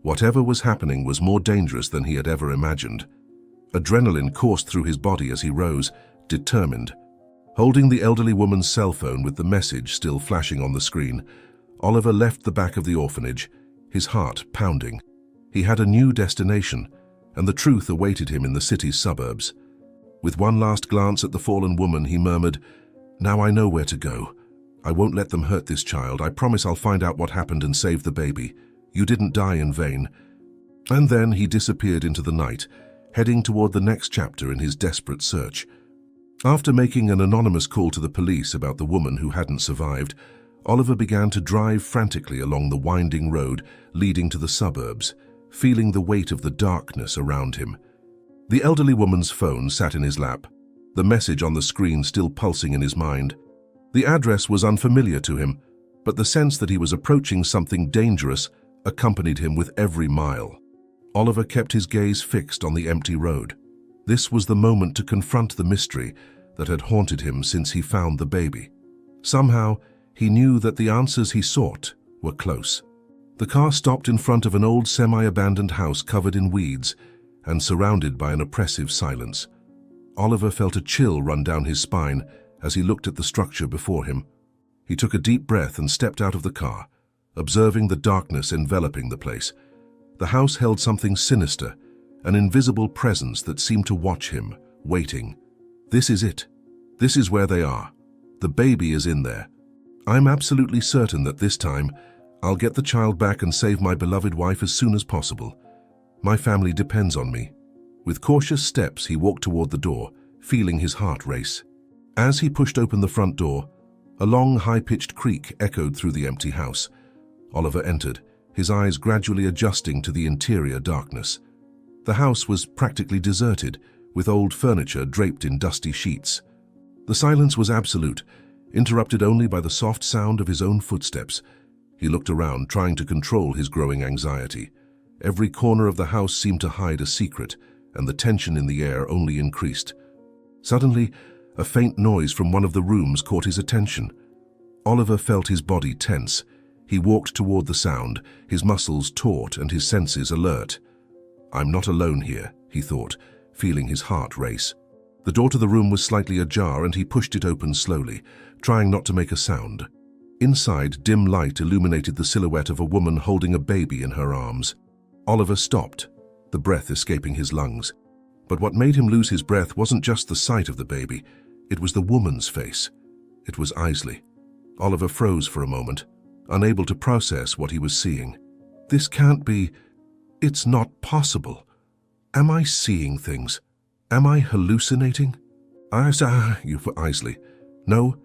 Whatever was happening was more dangerous than he had ever imagined. Adrenaline coursed through his body as he rose, determined. Holding the elderly woman's cell phone with the message still flashing on the screen, Oliver left the back of the orphanage, his heart pounding. He had a new destination, and the truth awaited him in the city's suburbs. With one last glance at the fallen woman, he murmured, "Now I know where to go. I won't let them hurt this child. I promise I'll find out what happened and save the baby. You didn't die in vain." And then he disappeared into the night, heading toward the next chapter in his desperate search. After making an anonymous call to the police about the woman who hadn't survived, Oliver began to drive frantically along the winding road leading to the suburbs, feeling the weight of the darkness around him. The elderly woman's phone sat in his lap, the message on the screen still pulsing in his mind. The address was unfamiliar to him, but the sense that he was approaching something dangerous accompanied him with every mile. Oliver kept his gaze fixed on the empty road. This was the moment to confront the mystery that had haunted him since he found the baby. Somehow, he knew that the answers he sought were close. The car stopped in front of an old semi-abandoned house covered in weeds and surrounded by an oppressive silence. Oliver felt a chill run down his spine as he looked at the structure before him. He took a deep breath and stepped out of the car, observing the darkness enveloping the place. The house held something sinister, an invisible presence that seemed to watch him, waiting. "This is it. This is where they are. The baby is in there. I'm absolutely certain that this time, I'll get the child back and save my beloved wife as soon as possible. My family depends on me." With cautious steps, he walked toward the door, feeling his heart race. As he pushed open the front door, a long, high-pitched creak echoed through the empty house. Oliver entered, his eyes gradually adjusting to the interior darkness. The house was practically deserted, with old furniture draped in dusty sheets. The silence was absolute, interrupted only by the soft sound of his own footsteps. He looked around, trying to control his growing anxiety. Every corner of the house seemed to hide a secret, and the tension in the air only increased. Suddenly, a faint noise from one of the rooms caught his attention. Oliver felt his body tense. He walked toward the sound, his muscles taut and his senses alert. "I'm not alone here," he thought, feeling his heart race. The door to the room was slightly ajar and he pushed it open slowly, trying not to make a sound. Inside, dim light illuminated the silhouette of a woman holding a baby in her arms. Oliver stopped, the breath escaping his lungs. But what made him lose his breath wasn't just the sight of the baby. It was the woman's face. It was Isley. Oliver froze for a moment, unable to process what he was seeing. "This can't be. It's not possible. Am I seeing things? Am I hallucinating?" Isley. "No.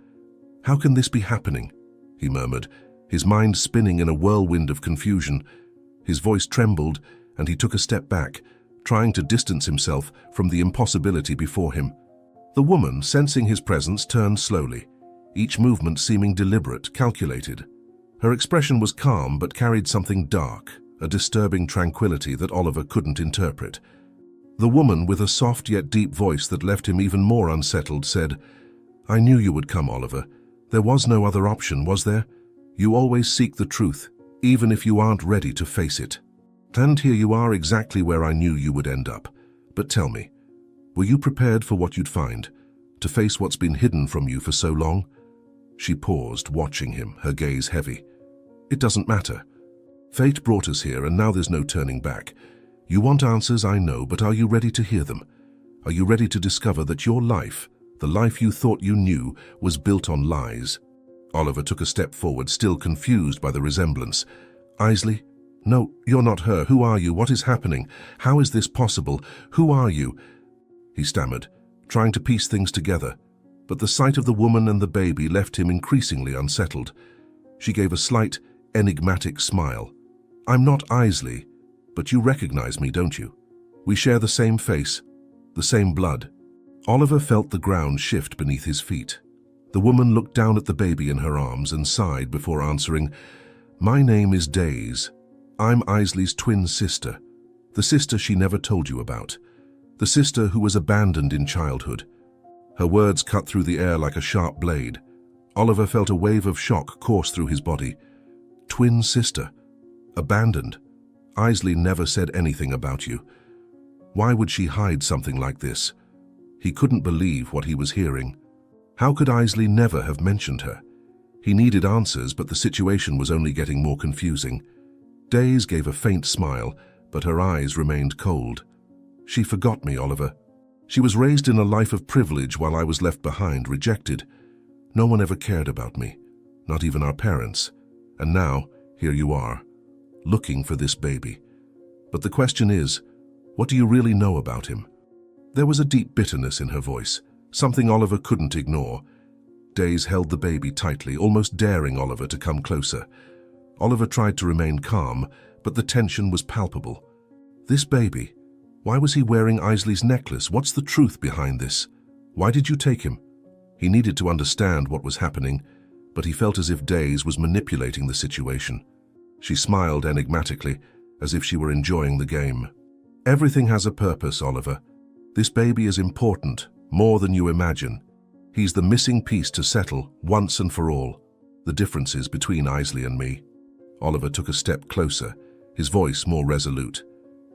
How can this be happening?" he murmured, his mind spinning in a whirlwind of confusion. His voice trembled, and he took a step back, trying to distance himself from the impossibility before him. The woman, sensing his presence, turned slowly, each movement seeming deliberate, calculated. Her expression was calm but carried something dark, a disturbing tranquility that Oliver couldn't interpret. The woman, with a soft yet deep voice that left him even more unsettled, said, "I knew you would come, Oliver. There was no other option, was there? You always seek the truth, even if you aren't ready to face it. And here you are, exactly where I knew you would end up. But tell me, were you prepared for what you'd find, to face what's been hidden from you for so long?" She paused, watching him, her gaze heavy. "It doesn't matter. Fate brought us here, and now there's no turning back. You want answers, I know, but are you ready to hear them? Are you ready to discover that your life, the life you thought you knew, was built on lies?" Oliver took a step forward, still confused by the resemblance. "Isley? No, you're not her. Who are you? What is happening? How is this possible? Who are you?" He stammered, trying to piece things together, but the sight of the woman and the baby left him increasingly unsettled. She gave a slight, enigmatic smile. "I'm not Isley, but you recognize me, don't you? We share the same face, the same blood." Oliver felt the ground shift beneath his feet. The woman looked down at the baby in her arms and sighed before answering, "My name is Days. I'm Isley's twin sister, the sister she never told you about, the sister who was abandoned in childhood." Her words cut through the air like a sharp blade. Oliver felt a wave of shock course through his body. Twin sister? Abandoned? Isley never said anything about you. Why would she hide something like this? He couldn't believe what he was hearing. How could Isley never have mentioned her? He needed answers, but the situation was only getting more confusing. Days gave a faint smile, but her eyes remained cold. She forgot me, Oliver. She was raised in a life of privilege while I was left behind, rejected. No one ever cared about me, not even our parents. And now, here you are, looking for this baby. But the question is, what do you really know about him? There was a deep bitterness in her voice, something Oliver couldn't ignore. Days held the baby tightly, almost daring Oliver to come closer. Oliver tried to remain calm, but the tension was palpable. This baby, why was he wearing Isley's necklace? What's the truth behind this? Why did you take him? He needed to understand what was happening, but he felt as if Days was manipulating the situation. She smiled enigmatically, as if she were enjoying the game. Everything has a purpose, Oliver. This baby is important, more than you imagine. He's the missing piece to settle, once and for all, the differences between Isley and me. Oliver took a step closer, his voice more resolute.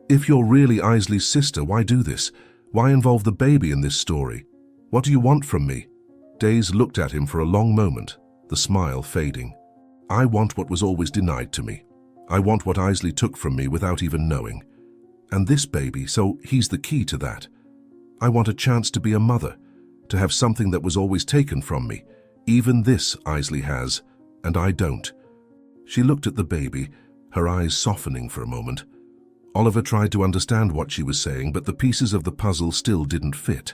If you're really Isley's sister, why do this? Why involve the baby in this story? What do you want from me? Days looked at him for a long moment, the smile fading. I want what was always denied to me. I want what Isley took from me without even knowing. And this baby, so he's the key to that. I want a chance to be a mother, to have something that was always taken from me. Even this Isley has, and I don't. She looked at the baby, her eyes softening for a moment. Oliver tried to understand what she was saying, but the pieces of the puzzle still didn't fit.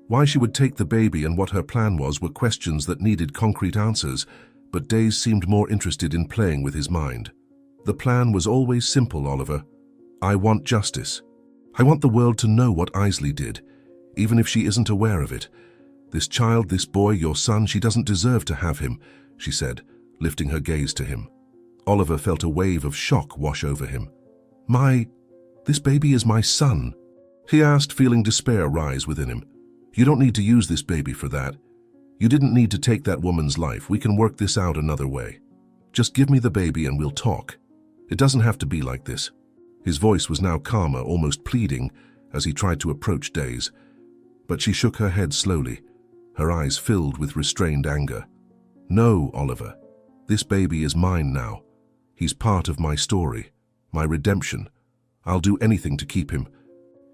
Why she would take the baby and what her plan was were questions that needed concrete answers, but Days seemed more interested in playing with his mind. The plan was always simple, Oliver. I want justice. I want the world to know what Isley did, even if she isn't aware of it. This child, this boy, your son, she doesn't deserve to have him, she said, lifting her gaze to him. Oliver felt a wave of shock wash over him. This baby is my son, he asked, feeling despair rise within him. You don't need to use this baby for that. You didn't need to take that woman's life. We can work this out another way. Just give me the baby and we'll talk. It doesn't have to be like this. His voice was now calmer, almost pleading, as he tried to approach Days. But she shook her head slowly, her eyes filled with restrained anger. No, Oliver. This baby is mine now. He's part of my story, my redemption. I'll do anything to keep him.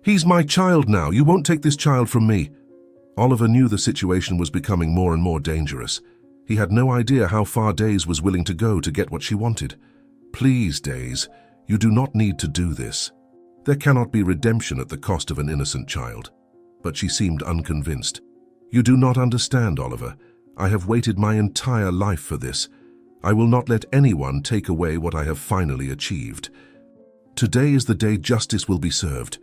He's my child now. You won't take this child from me. Oliver knew the situation was becoming more and more dangerous. He had no idea how far Days was willing to go to get what she wanted. Please, Days, you do not need to do this. There cannot be redemption at the cost of an innocent child. But she seemed unconvinced. You do not understand, Oliver. I have waited my entire life for this. I will not let anyone take away what I have finally achieved. Today is the day justice will be served.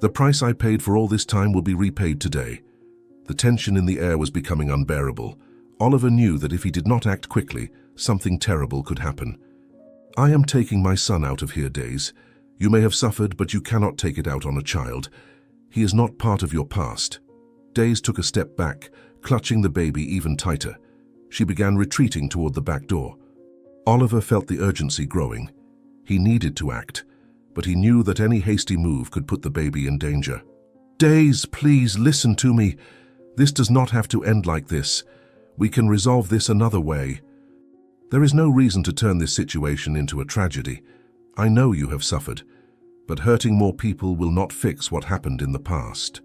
The price I paid for all this time will be repaid today. The tension in the air was becoming unbearable. Oliver knew that if he did not act quickly, something terrible could happen. I am taking my son out of here, Days. You may have suffered, but you cannot take it out on a child. He is not part of your past. Days took a step back, clutching the baby even tighter. She began retreating toward the back door. Oliver felt the urgency growing. He needed to act, but he knew that any hasty move could put the baby in danger. Days, please listen to me. This does not have to end like this. We can resolve this another way. There is no reason to turn this situation into a tragedy. I know you have suffered, but hurting more people will not fix what happened in the past.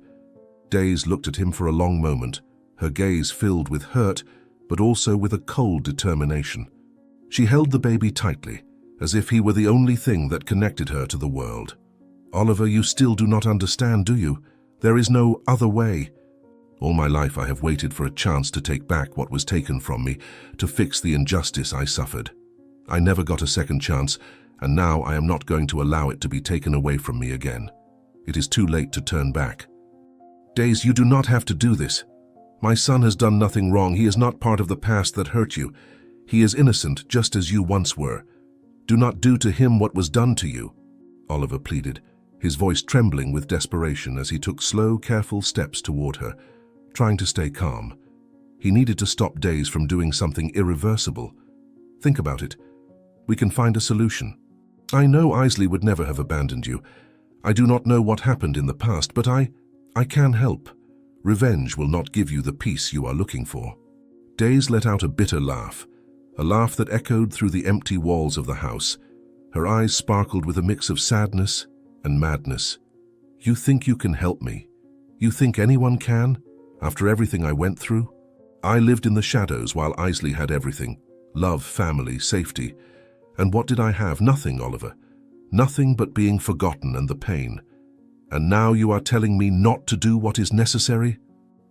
Days looked at him for a long moment, her gaze filled with hurt, but also with a cold determination. She held the baby tightly, as if he were the only thing that connected her to the world. Oliver, you still do not understand, do you? There is no other way. All my life I have waited for a chance to take back what was taken from me, to fix the injustice I suffered. I never got a second chance, and now I am not going to allow it to be taken away from me again. It is too late to turn back. Days, you do not have to do this. My son has done nothing wrong. He is not part of the past that hurt you. He is innocent, just as you once were. Do not do to him what was done to you, Oliver pleaded, his voice trembling with desperation as he took slow, careful steps toward her, trying to stay calm. He needed to stop Days from doing something irreversible. Think about it. We can find a solution. I know Isley would never have abandoned you. I do not know what happened in the past, but I can help. Revenge will not give you the peace you are looking for. Days let out a bitter laugh, a laugh that echoed through the empty walls of the house. Her eyes sparkled with a mix of sadness and madness. "You think you can help me? You think anyone can? After everything I went through? I lived in the shadows while Isley had everything. Love, family, safety. And what did I have? Nothing, Oliver. Nothing but being forgotten and the pain. And now you are telling me not to do what is necessary?"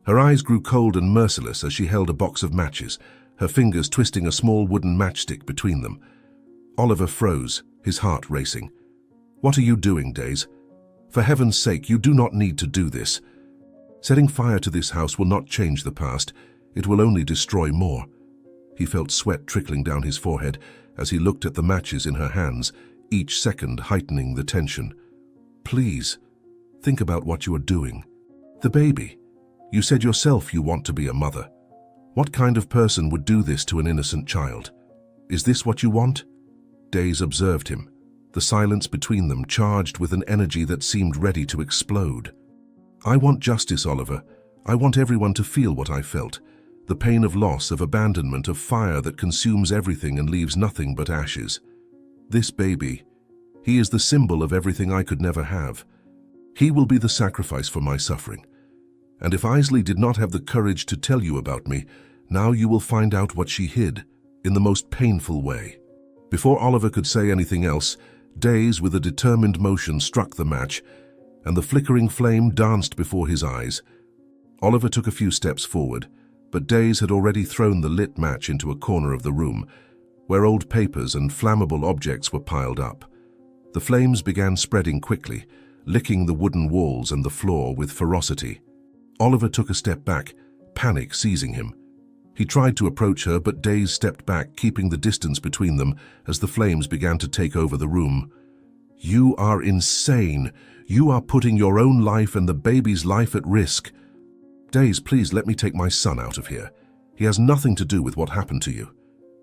Her eyes grew cold and merciless as she held a box of matches, her fingers twisting a small wooden matchstick between them. Oliver froze, his heart racing. "What are you doing, Days? For heaven's sake, you do not need to do this. Setting fire to this house will not change the past. It will only destroy more." He felt sweat trickling down his forehead as he looked at the matches in her hands, each second heightening the tension. "Please, think about what you are doing. The baby. You said yourself you want to be a mother. What kind of person would do this to an innocent child? Is this what you want?" Days observed him, the silence between them charged with an energy that seemed ready to explode. "I want justice, Oliver. I want everyone to feel what I felt. The pain of loss, of abandonment, of fire that consumes everything and leaves nothing but ashes. This baby, he is the symbol of everything I could never have. He will be the sacrifice for my suffering. And if Isley did not have the courage to tell you about me, now you will find out what she hid, in the most painful way." Before Oliver could say anything else, Days, with a determined motion, struck the match, and the flickering flame danced before his eyes. Oliver took a few steps forward, but Days had already thrown the lit match into a corner of the room, where old papers and flammable objects were piled up. The flames began spreading quickly, licking the wooden walls and the floor with ferocity. Oliver took a step back, panic seizing him. He tried to approach her, but Days stepped back, keeping the distance between them as the flames began to take over the room. "You are insane. You are putting your own life and the baby's life at risk. Days, please let me take my son out of here. He has nothing to do with what happened to you."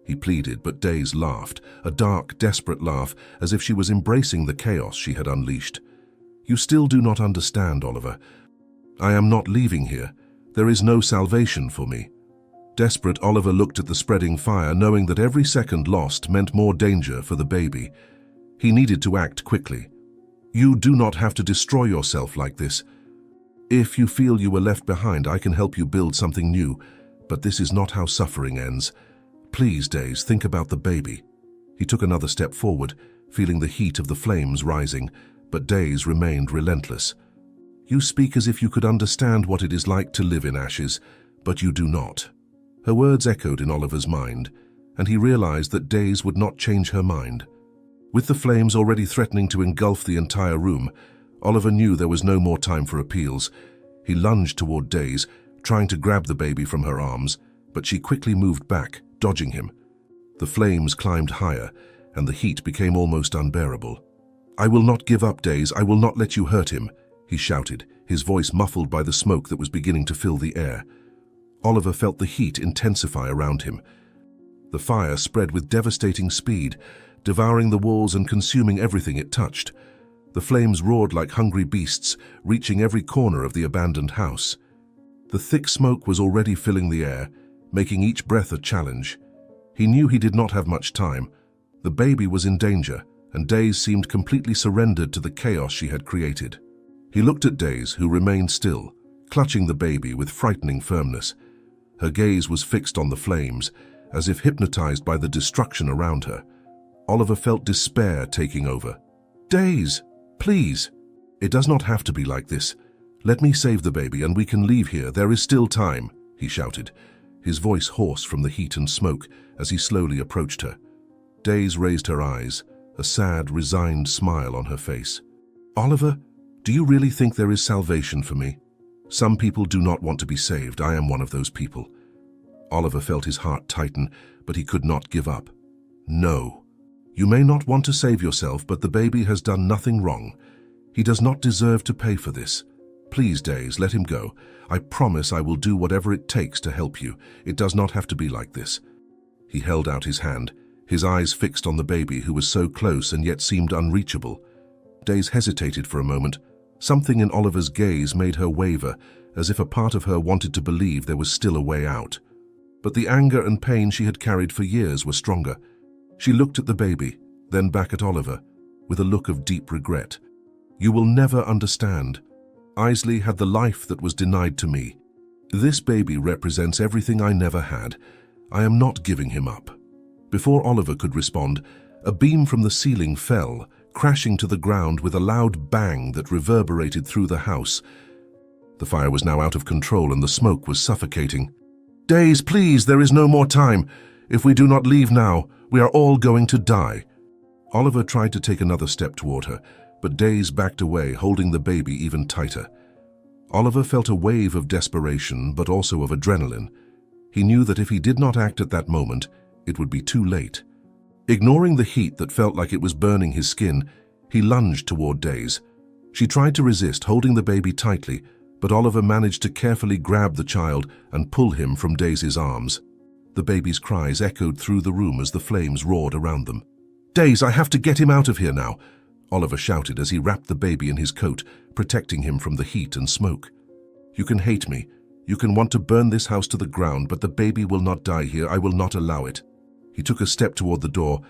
He pleaded, but Days laughed, a dark, desperate laugh, as if she was embracing the chaos she had unleashed. "You still do not understand, Oliver. I am not leaving here. There is no salvation for me." Desperate, Oliver looked at the spreading fire, knowing that every second lost meant more danger for the baby. He needed to act quickly. "You do not have to destroy yourself like this. If you feel you were left behind, I can help you build something new, but this is not how suffering ends. Please, Days, think about the baby." He took another step forward, feeling the heat of the flames rising, but Days remained relentless. "You speak as if you could understand what it is like to live in ashes, but you do not." Her words echoed in Oliver's mind, and he realized that Days would not change her mind. With the flames already threatening to engulf the entire room, Oliver knew there was no more time for appeals. He lunged toward Days, trying to grab the baby from her arms, but she quickly moved back, dodging him. The flames climbed higher, and the heat became almost unbearable. "I will not give up, Days. I will not let you hurt him," he shouted, his voice muffled by the smoke that was beginning to fill the air. Oliver felt the heat intensify around him. The fire spread with devastating speed, devouring the walls and consuming everything it touched. The flames roared like hungry beasts, reaching every corner of the abandoned house. The thick smoke was already filling the air, making each breath a challenge. He knew he did not have much time. The baby was in danger, and Days seemed completely surrendered to the chaos she had created. He looked at Days, who remained still, clutching the baby with frightening firmness. Her gaze was fixed on the flames, as if hypnotized by the destruction around her. Oliver felt despair taking over. "Days, please. It does not have to be like this. Let me save the baby and we can leave here. There is still time," he shouted, his voice hoarse from the heat and smoke as he slowly approached her. Days raised her eyes, a sad, resigned smile on her face. "Oliver, do you really think there is salvation for me? Some people do not want to be saved. I am one of those people." Oliver felt his heart tighten, but he could not give up. "No. You may not want to save yourself, but the baby has done nothing wrong. He does not deserve to pay for this. Please, Days, let him go. I promise I will do whatever it takes to help you. It does not have to be like this." He held out his hand, his eyes fixed on the baby who was so close and yet seemed unreachable. Days hesitated for a moment. Something in Oliver's gaze made her waver, as if a part of her wanted to believe there was still a way out. but the anger and pain she had carried for years were stronger. She looked at the baby, then back at Oliver, with a look of deep regret. "You will never understand. Isley had the life that was denied to me. This baby represents everything I never had. I am not giving him up." Before Oliver could respond, a beam from the ceiling fell, crashing to the ground with a loud bang that reverberated through the house. The fire was now out of control and the smoke was suffocating. "Days, please, there is no more time. If we do not leave now, we are all going to die." Oliver tried to take another step toward her, but Days backed away, holding the baby even tighter. Oliver felt a wave of desperation, but also of adrenaline. He knew that if he did not act at that moment, it would be too late. Ignoring the heat that felt like it was burning his skin, he lunged toward Days. She tried to resist, holding the baby tightly, but Oliver managed to carefully grab the child and pull him from Days' arms. The baby's cries echoed through the room as the flames roared around them. "Days, I have to get him out of here now," Oliver shouted as he wrapped the baby in his coat, protecting him from the heat and smoke. "You can hate me. You can want to burn this house to the ground, but the baby will not die here. I will not allow it." He took a step toward the door,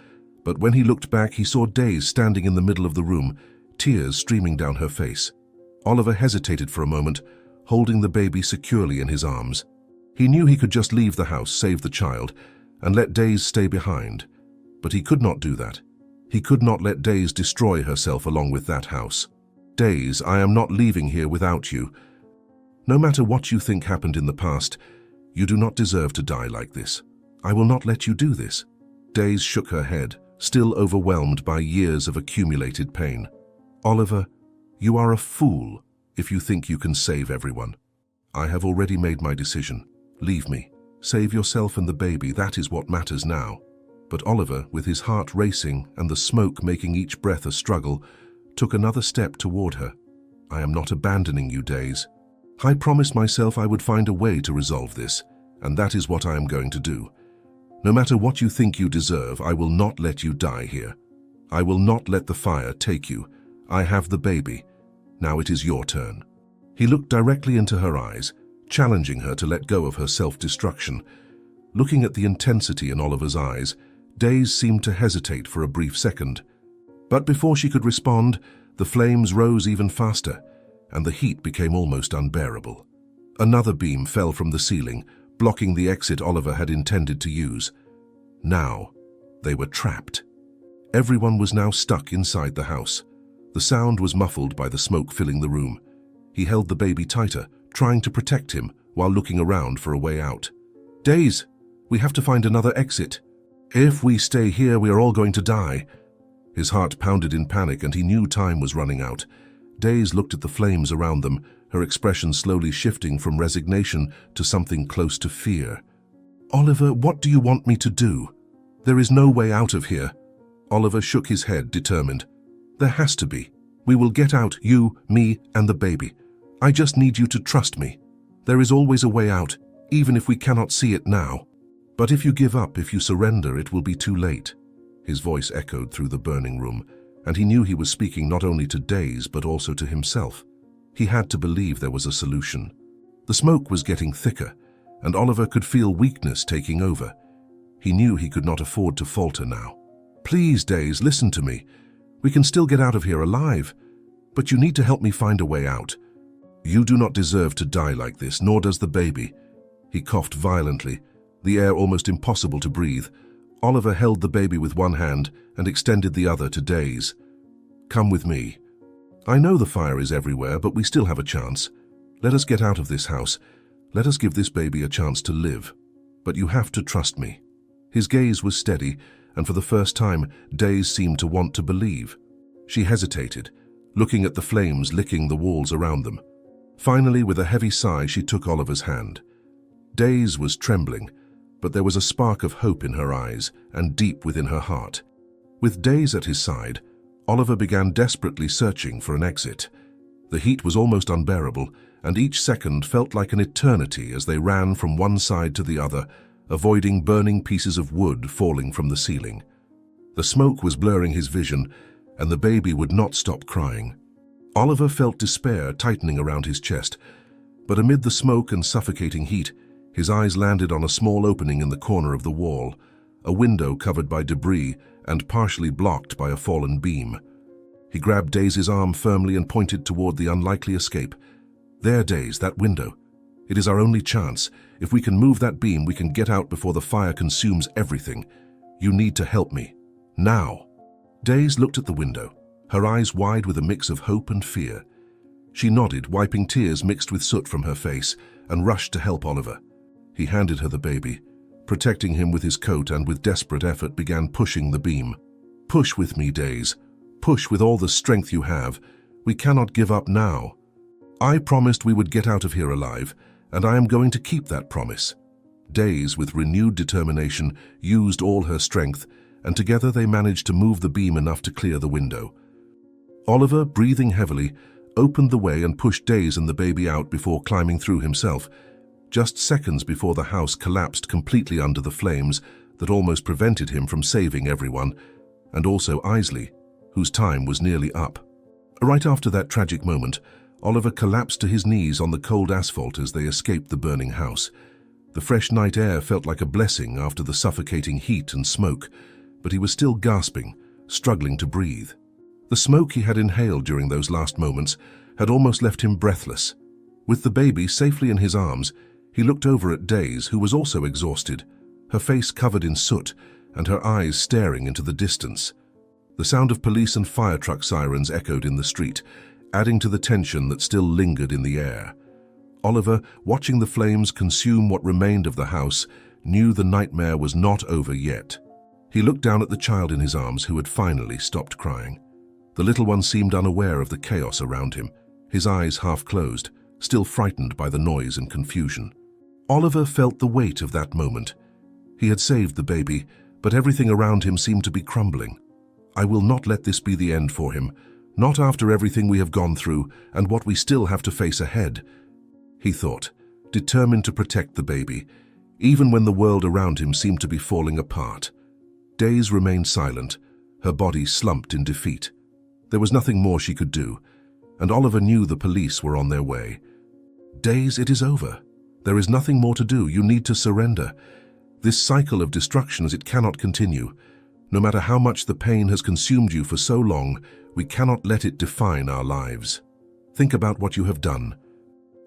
but when he looked back, he saw Days standing in the middle of the room, tears streaming down her face. Oliver hesitated for a moment, holding the baby securely in his arms. He knew he could just leave the house, save the child, and let Days stay behind. But he could not do that. He could not let Days destroy herself along with that house. "Days, I am not leaving here without you. No matter what you think happened in the past, you do not deserve to die like this. I will not let you do this." Days shook her head, still overwhelmed by years of accumulated pain. "Oliver, you are a fool if you think you can save everyone. I have already made my decision. Leave me. Save yourself and the baby, that is what matters now." But Oliver, with his heart racing and the smoke making each breath a struggle, took another step toward her. "I am not abandoning you, Days. I promised myself I would find a way to resolve this, and that is what I am going to do. No matter what you think you deserve, I will not let you die here. I will not let the fire take you. I have the baby. Now it is your turn." He looked directly into her eyes, challenging her to let go of her self-destruction. Looking at the intensity in Oliver's eyes, Days seemed to hesitate for a brief second. But before she could respond, the flames rose even faster, and the heat became almost unbearable. Another beam fell from the ceiling, blocking the exit Oliver had intended to use. Now, they were trapped. Everyone was now stuck inside the house. The sound was muffled by the smoke filling the room. He held the baby tighter, trying to protect him while looking around for a way out. "Days, we have to find another exit. If we stay here, we are all going to die." His heart pounded in panic and he knew time was running out. Days looked at the flames around them, her expression slowly shifting from resignation to something close to fear. "Oliver, what do you want me to do? There is no way out of here." Oliver shook his head, determined. "There has to be. We will get out, you, me, and the baby. I just need you to trust me. There is always a way out, even if we cannot see it now. But if you give up, if you surrender, it will be too late." His voice echoed through the burning room, and he knew he was speaking not only to Days but also to himself. He had to believe there was a solution. The smoke was getting thicker, and Oliver could feel weakness taking over. He knew he could not afford to falter now. "Please, Days, listen to me. We can still get out of here alive, but you need to help me find a way out. You do not deserve to die like this, nor does the baby." He coughed violently, the air almost impossible to breathe. Oliver held the baby with one hand and extended the other to Days. "Come with me. I know the fire is everywhere, but we still have a chance. Let us get out of this house. Let us give this baby a chance to live. But you have to trust me." His gaze was steady, and for the first time, Days seemed to want to believe. She hesitated, looking at the flames licking the walls around them. Finally, with a heavy sigh, she took Oliver's hand. Days was trembling, but there was a spark of hope in her eyes and deep within her heart. With Days at his side, Oliver began desperately searching for an exit. The heat was almost unbearable, and each second felt like an eternity as they ran from one side to the other, avoiding burning pieces of wood falling from the ceiling. The smoke was blurring his vision, and the baby would not stop crying. Oliver felt despair tightening around his chest, but amid the smoke and suffocating heat, His eyes landed on a small opening in the corner of the wall, a window covered by debris and partially blocked by a fallen beam. He grabbed Daisy's arm firmly and pointed toward the unlikely escape. "There, Daisy, that window. It is our only chance. If we can move that beam, we can get out before the fire consumes everything. You need to help me. Now." Daisy looked at the window, her eyes wide with a mix of hope and fear. She nodded, wiping tears mixed with soot from her face, and rushed to help Oliver. He handed her the baby, protecting him with his coat, and with desperate effort began pushing the beam. "Push with me, Daisy. Push with all the strength you have. We cannot give up now. I promised we would get out of here alive, and I am going to keep that promise." Daisy, with renewed determination, used all her strength, and together they managed to move the beam enough to clear the window. Oliver, breathing heavily, opened the way and pushed Daisy and the baby out before climbing through himself, just seconds before the house collapsed completely under the flames that almost prevented him from saving everyone, and also Isley, whose time was nearly up. Right after that tragic moment, Oliver collapsed to his knees on the cold asphalt as they escaped the burning house. The fresh night air felt like a blessing after the suffocating heat and smoke, but he was still gasping, struggling to breathe. The smoke he had inhaled during those last moments had almost left him breathless. With the baby safely in his arms, he looked over at Daisy, who was also exhausted, her face covered in soot and her eyes staring into the distance. The sound of police and fire truck sirens echoed in the street, adding to the tension that still lingered in the air. Oliver, watching the flames consume what remained of the house, knew the nightmare was not over yet. He looked down at the child in his arms, who had finally stopped crying. The little one seemed unaware of the chaos around him, his eyes half closed, still frightened by the noise and confusion. Oliver felt the weight of that moment. He had saved the baby, but everything around him seemed to be crumbling. "I will not let this be the end for him, not after everything we have gone through and what we still have to face ahead," he thought, determined to protect the baby, even when the world around him seemed to be falling apart. Daisy remained silent, her body slumped in defeat. There was nothing more she could do, and Oliver knew the police were on their way. "Daisy, it is over. There is nothing more to do. You need to surrender. This cycle of destruction, it cannot continue. No matter how much the pain has consumed you for so long, we cannot let it define our lives. Think about what you have done.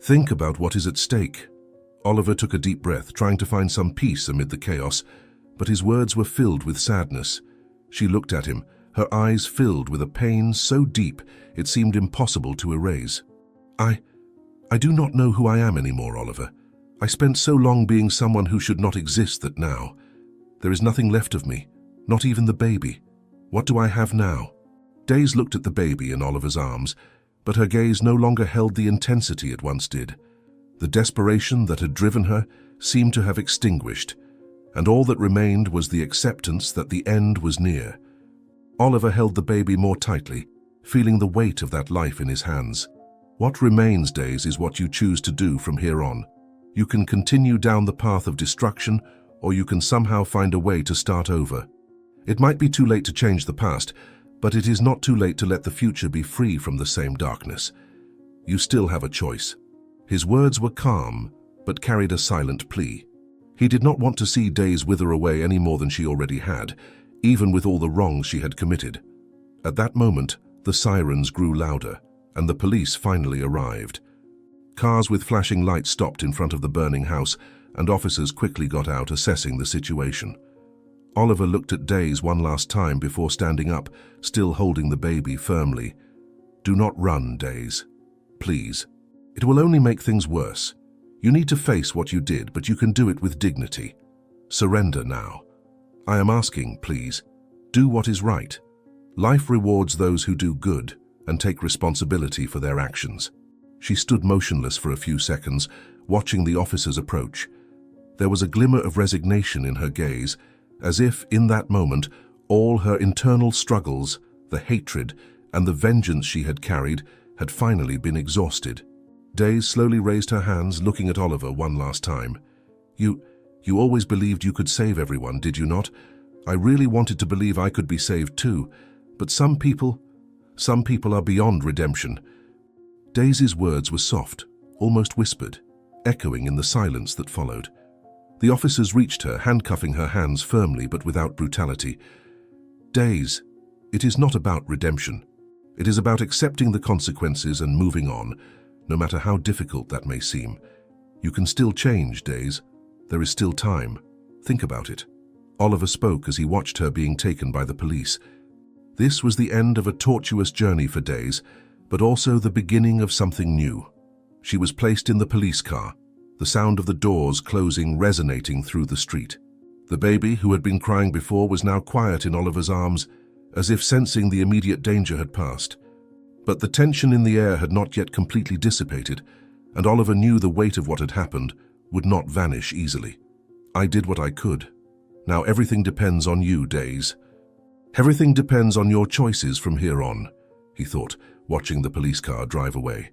Think about what is at stake." Oliver took a deep breath, trying to find some peace amid the chaos, but his words were filled with sadness. She looked at him, her eyes filled with a pain so deep it seemed impossible to erase. I do not know who I am anymore, Oliver. I spent so long being someone who should not exist that now there is nothing left of me, not even the baby. What do I have now?" Daisy looked at the baby in Oliver's arms, but her gaze no longer held the intensity it once did. The desperation that had driven her seemed to have extinguished, and all that remained was the acceptance that the end was near. Oliver held the baby more tightly, feeling the weight of that life in his hands. "What remains, Daisy, is what you choose to do from here on. You can continue down the path of destruction, or you can somehow find a way to start over. It might be too late to change the past, but it is not too late to let the future be free from the same darkness. You still have a choice." His words were calm, but carried a silent plea. He did not want to see Daisy wither away any more than she already had, even with all the wrongs she had committed. At that moment, the sirens grew louder, and the police finally arrived. Cars with flashing lights stopped in front of the burning house, and officers quickly got out, assessing the situation. Oliver looked at Daisy one last time before standing up, still holding the baby firmly. "Do not run, Daisy. Please. It will only make things worse. You need to face what you did, but you can do it with dignity. Surrender now. I am asking, please. Do what is right. Life rewards those who do good and take responsibility for their actions." She stood motionless for a few seconds, watching the officers approach. There was a glimmer of resignation in her gaze, as if, in that moment, all her internal struggles, the hatred, and the vengeance she had carried had finally been exhausted. Daisy slowly raised her hands, looking at Oliver one last time. You always believed you could save everyone, did you not? I really wanted to believe I could be saved too, but some people are beyond redemption." Daisy's words were soft, almost whispered. echoing in the silence that followed. The officers reached her, handcuffing her hands firmly but without brutality. Days, it is not about redemption. It is about accepting the consequences and moving on, no matter how difficult that may seem. You can still change, Days. There is still time. Think about it. Oliver spoke as he watched her being taken by the police. This was the end of a tortuous journey for Days, but also the beginning of something new. She was placed in the police car, the sound of the doors closing resonating through the street. The baby, who had been crying before, was now quiet in Oliver's arms, as if sensing the immediate danger had passed. But the tension in the air had not yet completely dissipated, and Oliver knew the weight of what had happened would not vanish easily. I did what I could. Now everything depends on you, Days. Everything depends on your choices from here on, he thought, watching the police car drive away.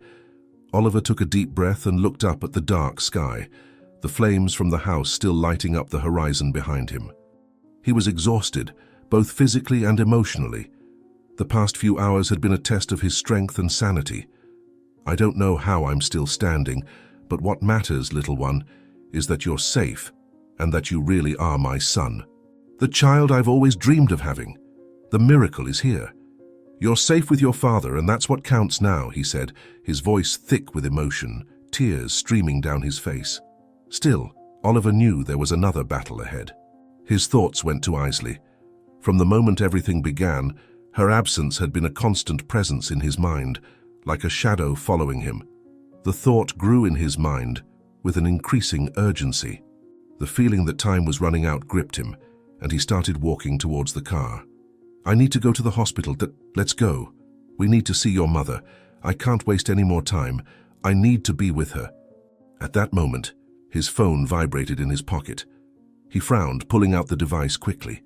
Oliver took a deep breath and looked up at the dark sky, the flames from the house still lighting up the horizon behind him. He was exhausted, both physically and emotionally. The past few hours had been a test of his strength and sanity. I don't know how I'm still standing, but what matters, little one, is that you're safe and that you really are my son. The child I've always dreamed of having. The miracle is here. You're safe with your father, and that's what counts now, he said, his voice thick with emotion, tears streaming down his face. Still, Oliver knew there was another battle ahead. His thoughts went to Isley. From the moment everything began, her absence had been a constant presence in his mind, like a shadow following him. The thought grew in his mind with an increasing urgency. The feeling that time was running out gripped him, and he started walking towards the car. I need to go to the hospital. Let's go. We need to see your mother. I can't waste any more time. I need to be with her. At that moment, his phone vibrated in his pocket. He frowned, pulling out the device quickly.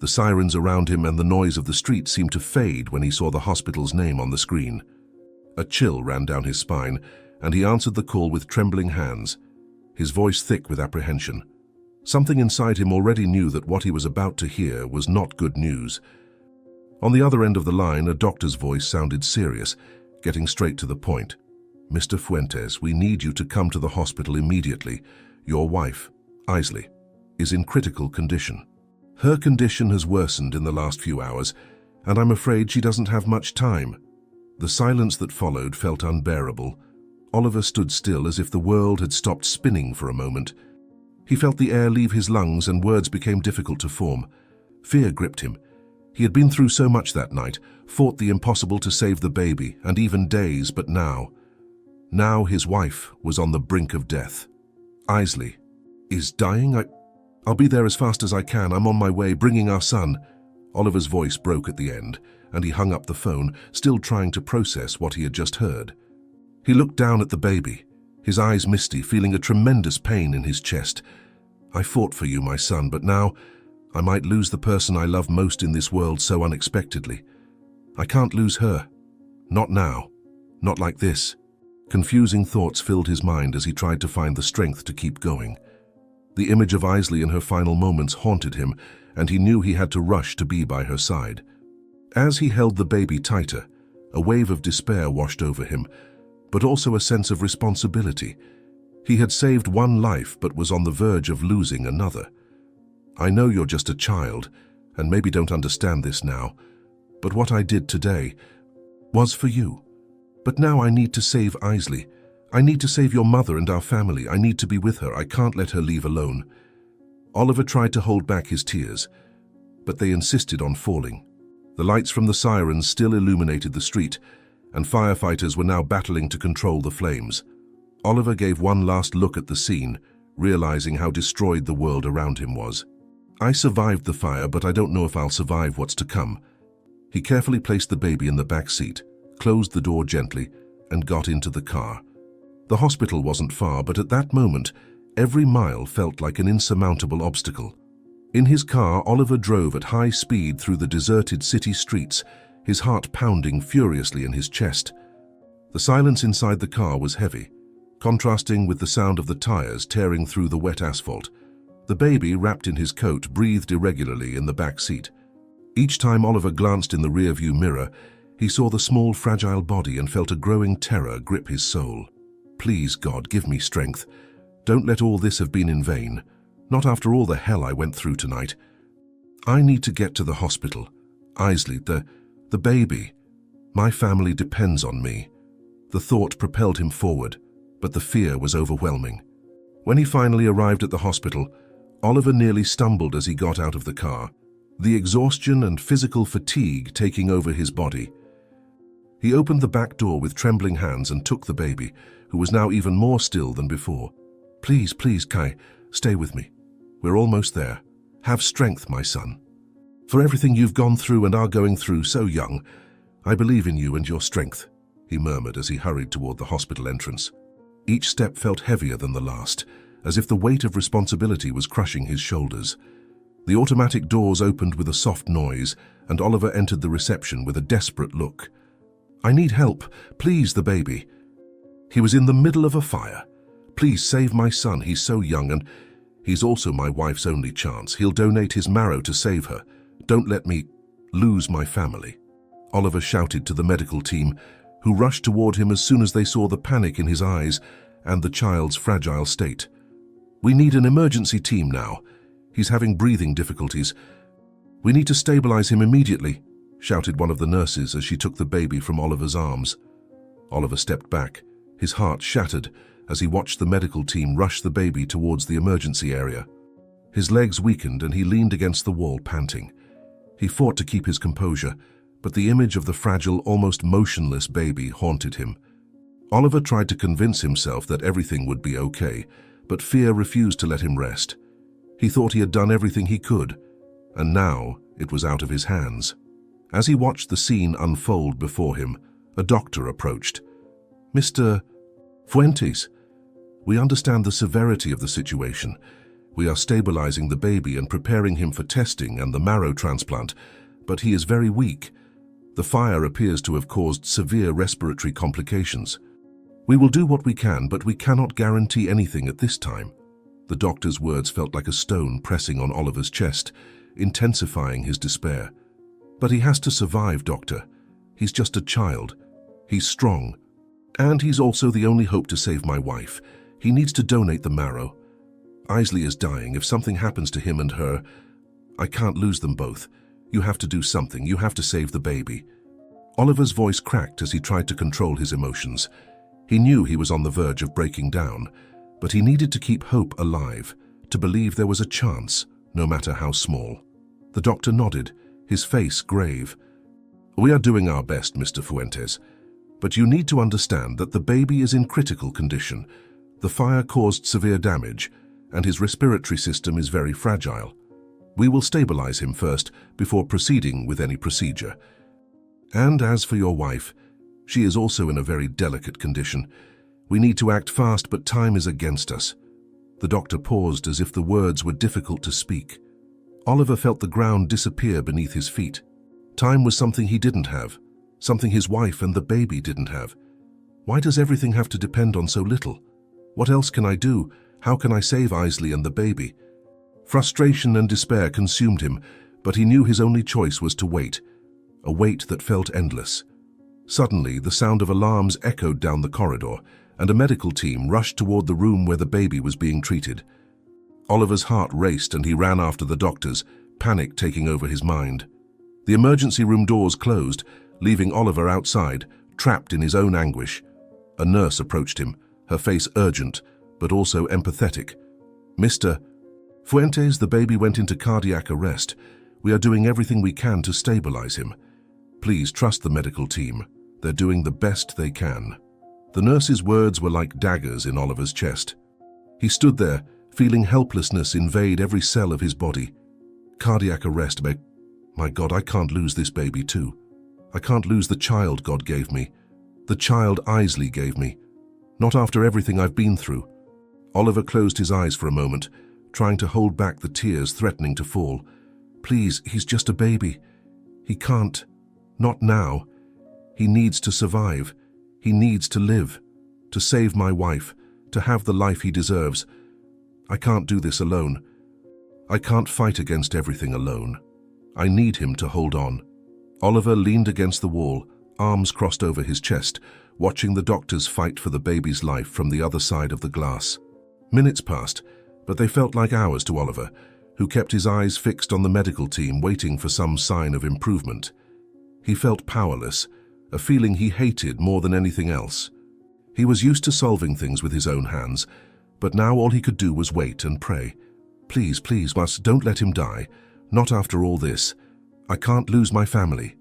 The sirens around him and the noise of the street seemed to fade when he saw the hospital's name on the screen. A chill ran down his spine, and he answered the call with trembling hands, his voice thick with apprehension. Something inside him already knew that what he was about to hear was not good news. On the other end of the line, a doctor's voice sounded serious, getting straight to the point. Mr. Fuentes, we need you to come to the hospital immediately. Your wife, Isley, is in critical condition. Her condition has worsened in the last few hours, and I'm afraid she doesn't have much time. The silence that followed felt unbearable. Oliver stood still as if the world had stopped spinning for a moment. He felt the air leave his lungs and words became difficult to form. Fear gripped him. He had been through so much that night, fought the impossible to save the baby, and even Days, but now his wife was on the brink of death. Isley is dying? I'll be there as fast as I can. I'm on my way, bringing our son. Oliver's voice broke at the end, and he hung up the phone, still trying to process what he had just heard. He looked down at the baby, his eyes misty, feeling a tremendous pain in his chest. I fought for you, my son, but now I might lose the person I love most in this world so unexpectedly. I can't lose her. Not now. Not like this. Confusing thoughts filled his mind as he tried to find the strength to keep going. The image of Isley in her final moments haunted him, and he knew he had to rush to be by her side. As he held the baby tighter, a wave of despair washed over him, but also a sense of responsibility. He had saved one life but was on the verge of losing another. I know you're just a child, and maybe don't understand this now, but what I did today was for you. But now I need to save Isley. I need to save your mother and our family. I need to be with her. I can't let her leave alone. Oliver tried to hold back his tears, but they insisted on falling. The lights from the sirens still illuminated the street, and firefighters were now battling to control the flames. Oliver gave one last look at the scene, realizing how destroyed the world around him was. I survived the fire, but I don't know if I'll survive what's to come. He carefully placed the baby in the back seat, closed the door gently, and got into the car. The hospital wasn't far, but at that moment, every mile felt like an insurmountable obstacle. In his car, Oliver drove at high speed through the deserted city streets, his heart pounding furiously in his chest. The silence inside the car was heavy, contrasting with the sound of the tires tearing through the wet asphalt. The baby, wrapped in his coat, breathed irregularly in the back seat. Each time Oliver glanced in the rearview mirror, he saw the small, fragile body and felt a growing terror grip his soul. Please, God, give me strength. Don't let all this have been in vain. Not after all the hell I went through tonight. I need to get to the hospital. Isley, the baby. My family depends on me. The thought propelled him forward, but the fear was overwhelming. When he finally arrived at the hospital, Oliver nearly stumbled as he got out of the car, the exhaustion and physical fatigue taking over his body. He opened the back door with trembling hands and took the baby, who was now even more still than before. Please, please, Kai, stay with me. We're almost there. Have strength, my son. For everything you've gone through and are going through so young, I believe in you and your strength, he murmured as he hurried toward the hospital entrance. Each step felt heavier than the last, as if the weight of responsibility was crushing his shoulders. The automatic doors opened with a soft noise, and Oliver entered the reception with a desperate look. I need help. Please, the baby. He was in the middle of a fire. Please save my son. He's so young, and he's also my wife's only chance. He'll donate his marrow to save her. Don't let me lose my family. Oliver shouted to the medical team, who rushed toward him as soon as they saw the panic in his eyes and the child's fragile state. We need an emergency team now. He's having breathing difficulties. We need to stabilize him immediately, shouted one of the nurses as she took the baby from Oliver's arms. Oliver stepped back, his heart shattered as he watched the medical team rush the baby towards the emergency area. His legs weakened and he leaned against the wall, panting. He fought to keep his composure, but the image of the fragile, almost motionless baby haunted him. Oliver tried to convince himself that everything would be okay, but fear refused to let him rest. He thought he had done everything he could, and now it was out of his hands. As he watched the scene unfold before him, a doctor approached. Mr. Fuentes, we understand the severity of the situation. We are stabilizing the baby and preparing him for testing and the marrow transplant, but he is very weak. The fire appears to have caused severe respiratory complications. We will do what we can, but we cannot guarantee anything at this time. The doctor's words felt like a stone pressing on Oliver's chest, intensifying his despair. But he has to survive, Doctor. He's just a child. He's strong. And he's also the only hope to save my wife. He needs to donate the marrow. Isley is dying. If something happens to him and her, I can't lose them both. You have to do something. You have to save the baby. Oliver's voice cracked as he tried to control his emotions. He knew he was on the verge of breaking down, but he needed to keep hope alive, to believe there was a chance, no matter how small. The doctor nodded, his face grave. We are doing our best, Mr. Fuentes, but you need to understand that the baby is in critical condition. The fire caused severe damage, and his respiratory system is very fragile. We will stabilize him first before proceeding with any procedure. And as for your wife, she is also in a very delicate condition. We need to act fast, but time is against us. The doctor paused as if the words were difficult to speak. Oliver felt the ground disappear beneath his feet. Time was something he didn't have, something his wife and the baby didn't have. Why does everything have to depend on so little? What else can I do? How can I save Isley and the baby? Frustration and despair consumed him, but he knew his only choice was to wait, a wait that felt endless. Suddenly, the sound of alarms echoed down the corridor, and a medical team rushed toward the room where the baby was being treated. Oliver's heart raced and he ran after the doctors, panic taking over his mind. The emergency room doors closed, leaving Oliver outside, trapped in his own anguish. A nurse approached him, her face urgent, but also empathetic. Mr. Fuentes, the baby went into cardiac arrest. We are doing everything we can to stabilize him. Please trust the medical team. They're doing the best they can. The nurse's words were like daggers in Oliver's chest. He stood there, feeling helplessness invade every cell of his body. Cardiac arrest, my God, I can't lose this baby too. I can't lose the child God gave me. The child Isley gave me. Not after everything I've been through. Oliver closed his eyes for a moment, trying to hold back the tears threatening to fall. Please, he's just a baby. He can't. Not now. He needs to survive. He needs to live. To save my wife. To have the life he deserves. I can't do this alone. I can't fight against everything alone. I need him to hold on. Oliver leaned against the wall, arms crossed over his chest, watching the doctors fight for the baby's life from the other side of the glass. Minutes passed, but they felt like hours to Oliver, who kept his eyes fixed on the medical team, waiting for some sign of improvement. He felt powerless, a feeling he hated more than anything else. He was used to solving things with his own hands, but now all he could do was wait and pray. Please, please, don't let him die. Not after all this. I can't lose my family.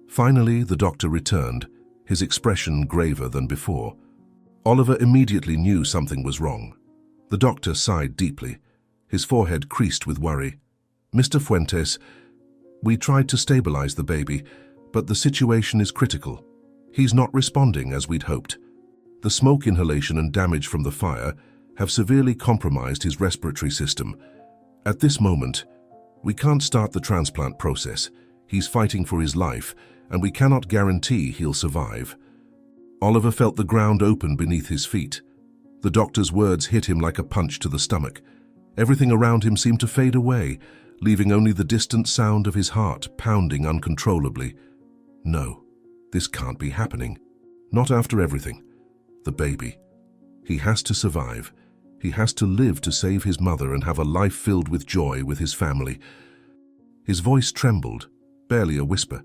Finally, the doctor returned, his expression graver than before. Oliver immediately knew something was wrong. The doctor sighed deeply, his forehead creased with worry. Mr. Fuentes, we tried to stabilize the baby, but the situation is critical. He's not responding as we'd hoped. The smoke inhalation and damage from the fire have severely compromised his respiratory system. At this moment, we can't start the transplant process. He's fighting for his life, and we cannot guarantee he'll survive. Oliver felt the ground open beneath his feet. The doctor's words hit him like a punch to the stomach. Everything around him seemed to fade away, leaving only the distant sound of his heart pounding uncontrollably. No, this can't be happening. Not after everything. The baby. He has to survive. He has to live to save his mother and have a life filled with joy with his family. His voice trembled, barely a whisper,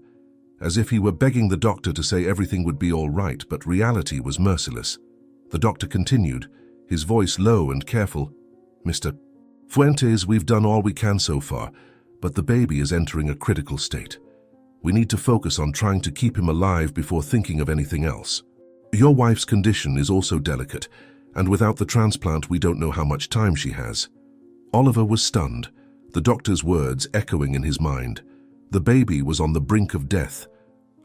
as if he were begging the doctor to say everything would be all right, but reality was merciless. The doctor continued, his voice low and careful. Mr. Fuentes, we've done all we can so far, but the baby is entering a critical state. We need to focus on trying to keep him alive before thinking of anything else. Your wife's condition is also delicate, and without the transplant we don't know how much time she has. Oliver was stunned, the doctor's words echoing in his mind. The baby was on the brink of death.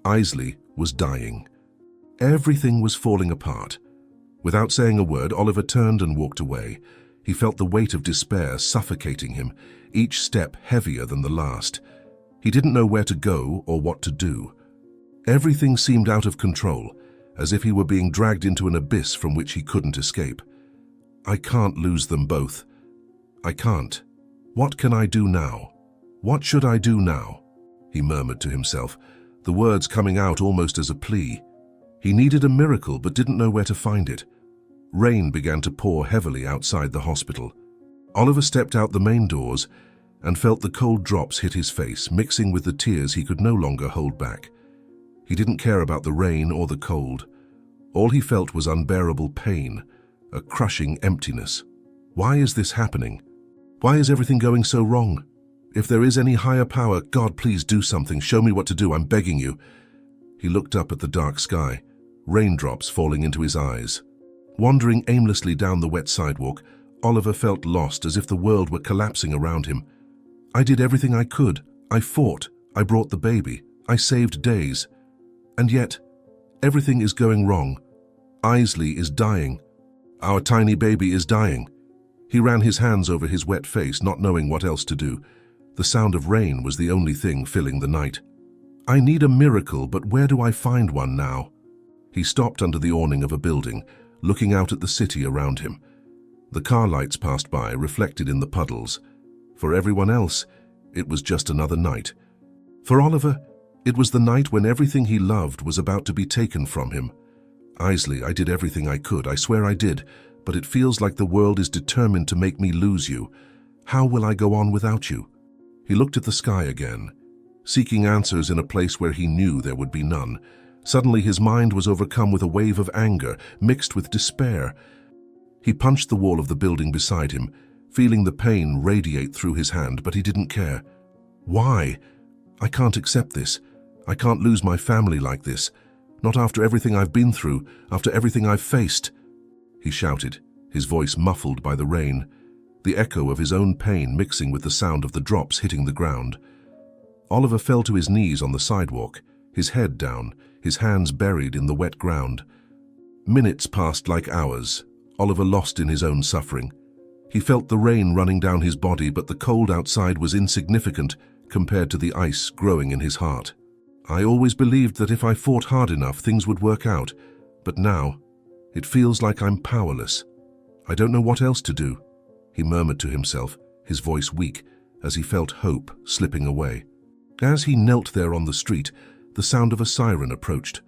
Isley was dying. Everything was falling apart. Without saying a word, Oliver turned and walked away. He felt the weight of despair suffocating him, each step heavier than the last. He didn't know where to go or what to do. Everything seemed out of control, as if he were being dragged into an abyss from which he couldn't escape. I can't lose them both. I can't. What can I do now? What should I do now? He murmured to himself, the words coming out almost as a plea. He needed a miracle but didn't know where to find it. Rain began to pour heavily outside the hospital. Oliver stepped out the main doors and felt the cold drops hit his face, mixing with the tears he could no longer hold back. He didn't care about the rain or the cold. All he felt was unbearable pain, a crushing emptiness. Why is this happening? Why is everything going so wrong? If there is any higher power, God, please do something. Show me what to do, I'm begging you. He looked up at the dark sky, raindrops falling into his eyes. Wandering aimlessly down the wet sidewalk, Oliver felt lost, as if the world were collapsing around him. I did everything I could. I fought. I brought the baby. I saved days. And yet, everything is going wrong. Isley is dying. Our tiny baby is dying. He ran his hands over his wet face, not knowing what else to do. The sound of rain was the only thing filling the night. I need a miracle, but where do I find one now? He stopped under the awning of a building, looking out at the city around him. The car lights passed by, reflected in the puddles. For everyone else, it was just another night. For Oliver, it was the night when everything he loved was about to be taken from him. Isley, I did everything I could, I swear I did, but it feels like the world is determined to make me lose you. How will I go on without you? He looked at the sky again, seeking answers in a place where he knew there would be none. Suddenly his mind was overcome with a wave of anger, mixed with despair. He punched the wall of the building beside him, feeling the pain radiate through his hand, but he didn't care. Why? I can't accept this. I can't lose my family like this. Not after everything I've been through, after everything I've faced. He shouted, his voice muffled by the rain, the echo of his own pain mixing with the sound of the drops hitting the ground. Oliver fell to his knees on the sidewalk, his head down, his hands buried in the wet ground. Minutes passed like hours, Oliver lost in his own suffering. He felt the rain running down his body, but the cold outside was insignificant compared to the ice growing in his heart. I always believed that if I fought hard enough, things would work out, but now it feels like I'm powerless. I don't know what else to do, he murmured to himself, his voice weak, as he felt hope slipping away. As he knelt there on the street, the sound of a siren approached.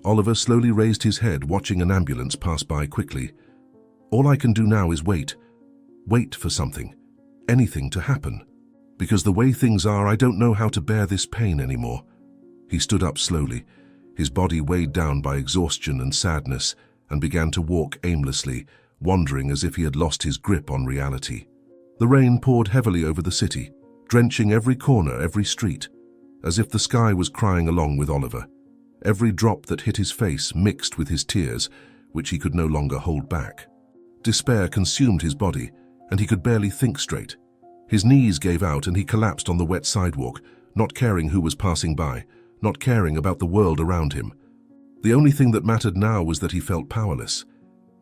Oliver slowly raised his head, watching an ambulance pass by quickly. All I can do now is wait, wait for something, anything to happen. Because the way things are, I don't know how to bear this pain anymore. He stood up slowly, his body weighed down by exhaustion and sadness, and began to walk aimlessly, wandering as if he had lost his grip on reality. The rain poured heavily over the city, drenching every corner, every street, as if the sky was crying along with Oliver. Every drop that hit his face mixed with his tears, which he could no longer hold back. Despair consumed his body, and he could barely think straight. His knees gave out and he collapsed on the wet sidewalk, not caring who was passing by, not caring about the world around him. The only thing that mattered now was that he felt powerless.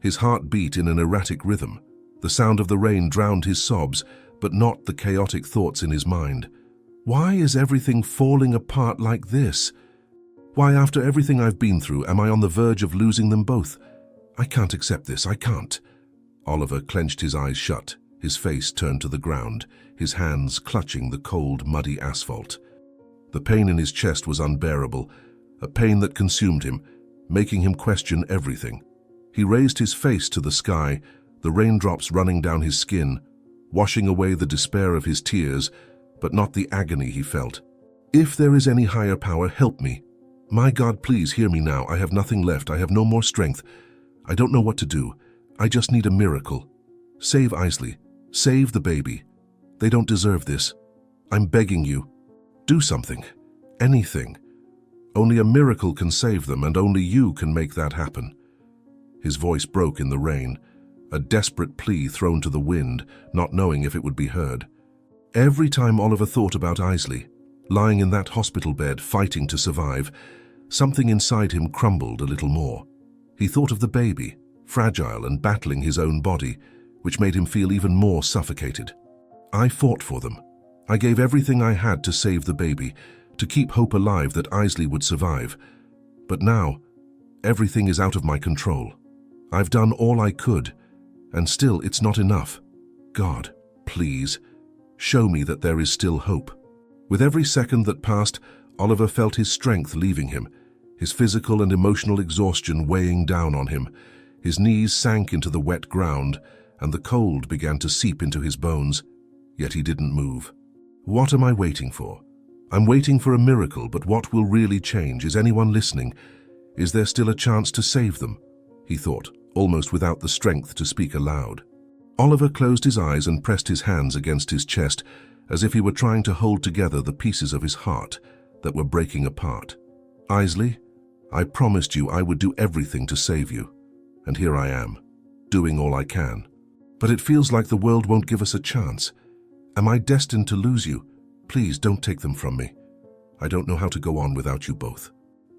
His heart beat in an erratic rhythm. The sound of the rain drowned his sobs, but not the chaotic thoughts in his mind. Why is everything falling apart like this? Why, after everything I've been through, am I on the verge of losing them both? I can't accept this, I can't. Oliver clenched his eyes shut, his face turned to the ground, his hands clutching the cold, muddy asphalt. The pain in his chest was unbearable, a pain that consumed him, making him question everything. He raised his face to the sky, the raindrops running down his skin, washing away the despair of his tears, but not the agony he felt. If there is any higher power, help me. My God, please hear me now. I have nothing left. I have no more strength. I don't know what to do. I just need a miracle. Save Isley. Save the baby. They don't deserve this. I'm begging you. Do something. Anything. Only a miracle can save them, and only you can make that happen. His voice broke in the rain, a desperate plea thrown to the wind, not knowing if it would be heard. Every time Oliver thought about Isley, lying in that hospital bed fighting to survive, something inside him crumbled a little more. He thought of the baby, fragile and battling his own body, which made him feel even more suffocated. I fought for them. I gave everything I had to save the baby, to keep hope alive that Isley would survive. But now, everything is out of my control. I've done all I could, and still it's not enough. God, please, show me that there is still hope. With every second that passed, Oliver felt his strength leaving him, his physical and emotional exhaustion weighing down on him. His knees sank into the wet ground, and the cold began to seep into his bones, yet he didn't move. What am I waiting for? I'm waiting for a miracle, but what will really change? Is anyone listening? Is there still a chance to save them? He thought, almost without the strength to speak aloud. Oliver closed his eyes and pressed his hands against his chest, as if he were trying to hold together the pieces of his heart that were breaking apart. Isley, I promised you I would do everything to save you, and here I am, doing all I can. But it feels like the world won't give us a chance. Am I destined to lose you? Please don't take them from me. I don't know how to go on without you both.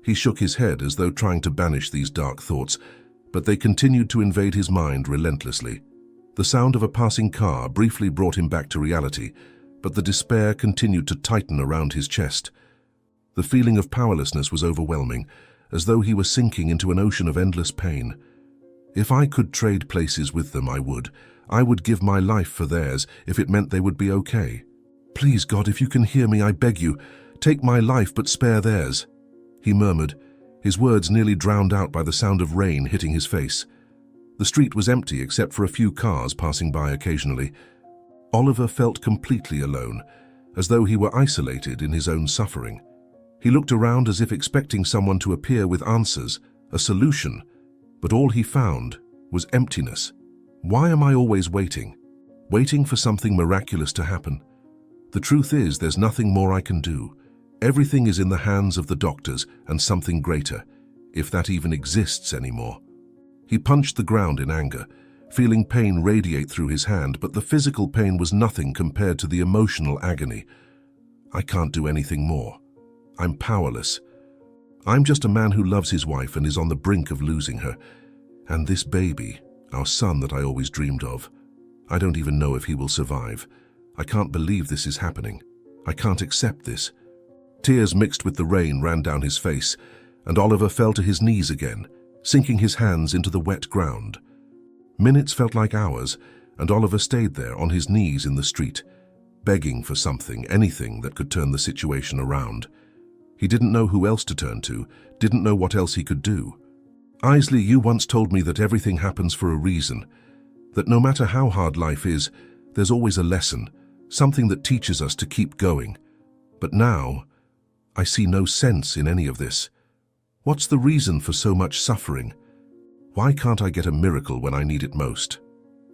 He shook his head as though trying to banish these dark thoughts, but they continued to invade his mind relentlessly. The sound of a passing car briefly brought him back to reality, but the despair continued to tighten around his chest. The feeling of powerlessness was overwhelming, as though he was sinking into an ocean of endless pain. If I could trade places with them, I would. I would give my life for theirs if it meant they would be okay. Please, God, if you can hear me, I beg you, take my life but spare theirs. He murmured, his words nearly drowned out by the sound of rain hitting his face. The street was empty except for a few cars passing by occasionally. Oliver felt completely alone, as though he were isolated in his own suffering. He looked around as if expecting someone to appear with answers, a solution, but all he found was emptiness. Why am I always waiting? Waiting for something miraculous to happen? The truth is, there's nothing more I can do. Everything is in the hands of the doctors and something greater, if that even exists anymore. He punched the ground in anger, feeling pain radiate through his hand, but the physical pain was nothing compared to the emotional agony. I can't do anything more. I'm powerless. I'm just a man who loves his wife and is on the brink of losing her. And this baby, our son that I always dreamed of, I don't even know if he will survive. I can't believe this is happening. I can't accept this. Tears mixed with the rain ran down his face, and Oliver fell to his knees again, sinking his hands into the wet ground. Minutes felt like hours, and Oliver stayed there on his knees in the street, begging for something, anything that could turn the situation around. He didn't know who else to turn to, didn't know what else he could do. Isley, you once told me that everything happens for a reason. That no matter how hard life is, there's always a lesson, something that teaches us to keep going. But now, I see no sense in any of this. What's the reason for so much suffering? Why can't I get a miracle when I need it most?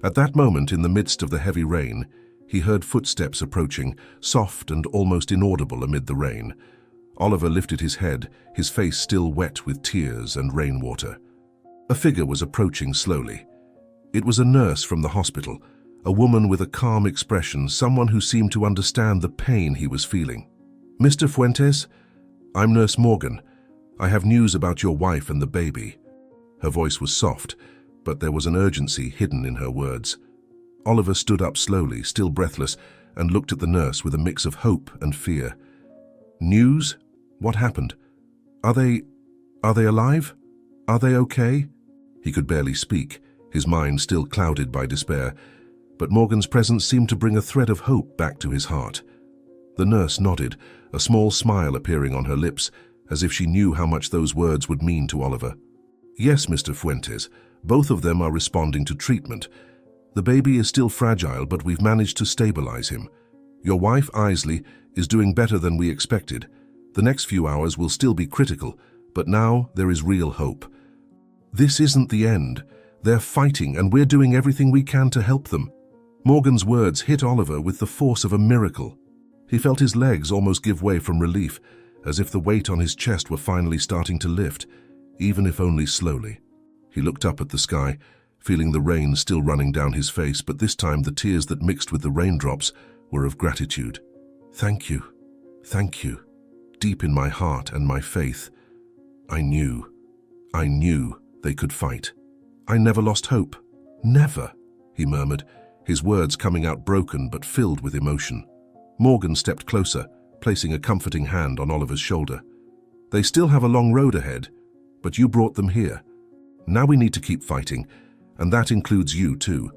At that moment, in the midst of the heavy rain, he heard footsteps approaching, soft and almost inaudible amid the rain. Oliver lifted his head, his face still wet with tears and rainwater. A figure was approaching slowly. It was a nurse from the hospital, a woman with a calm expression, someone who seemed to understand the pain he was feeling. "Mr. Fuentes, I'm Nurse Morgan. I have news about your wife and the baby." Her voice was soft, but there was an urgency hidden in her words. Oliver stood up slowly, still breathless, and looked at the nurse with a mix of hope and fear. "News? What happened? Are they alive? Are they okay?" He could barely speak, his mind still clouded by despair, but Morgan's presence seemed to bring a thread of hope back to his heart. The nurse nodded, a small smile appearing on her lips, as if she knew how much those words would mean to Oliver. "Yes, Mr. Fuentes, both of them are responding to treatment. The baby is still fragile, but we've managed to stabilize him. Your wife, Isley, is doing better than we expected. The next few hours will still be critical, but now there is real hope. This isn't the end. They're fighting, and we're doing everything we can to help them." Morgan's words hit Oliver with the force of a miracle. He felt his legs almost give way from relief, as if the weight on his chest were finally starting to lift, even if only slowly. He looked up at the sky, feeling the rain still running down his face, but this time the tears that mixed with the raindrops were of gratitude. Thank you. Deep in my heart and my faith, I knew they could fight. I never lost hope. Never," he murmured, his words coming out broken but filled with emotion. Morgan stepped closer, placing a comforting hand on Oliver's shoulder. "They still have a long road ahead, but you brought them here. Now we need to keep fighting, and that includes you too.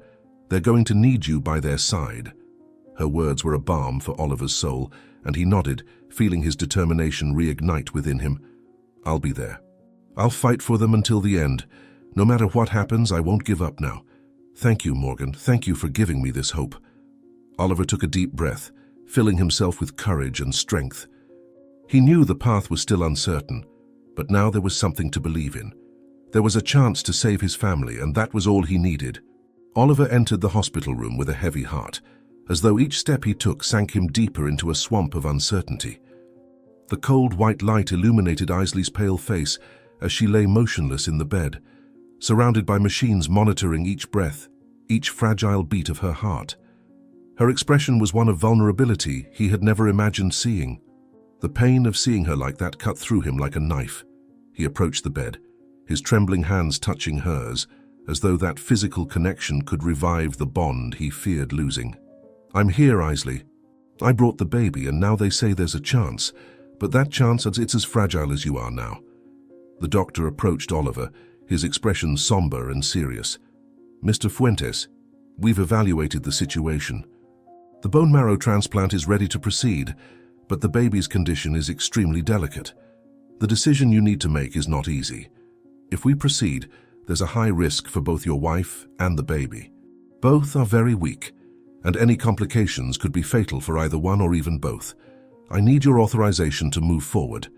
They're going to need you by their side." Her words were a balm for Oliver's soul, and he nodded, feeling his determination reignite within him. "I'll be there. I'll fight for them until the end. No matter what happens, I won't give up now. Thank you, Morgan. Thank you for giving me this hope." Oliver took a deep breath, filling himself with courage and strength. He knew the path was still uncertain, but now there was something to believe in. There was a chance to save his family, and that was all he needed. Oliver entered the hospital room with a heavy heart, as though each step he took sank him deeper into a swamp of uncertainty. The cold white light illuminated Isley's pale face as she lay motionless in the bed, surrounded by machines monitoring each breath, each fragile beat of her heart. Her expression was one of vulnerability he had never imagined seeing. The pain of seeing her like that cut through him like a knife. He approached the bed, his trembling hands touching hers, as though that physical connection could revive the bond he feared losing. "I'm here, Isley. I brought the baby, and now they say there's a chance, but that chance, it's as fragile as you are now." The doctor approached Oliver, his expression somber and serious. "Mr. Fuentes, we've evaluated the situation. The bone marrow transplant is ready to proceed, but the baby's condition is extremely delicate. The decision you need to make is not easy. If we proceed, there's a high risk for both your wife and the baby. Both are very weak, and any complications could be fatal for either one or even both. I need your authorization to move forward,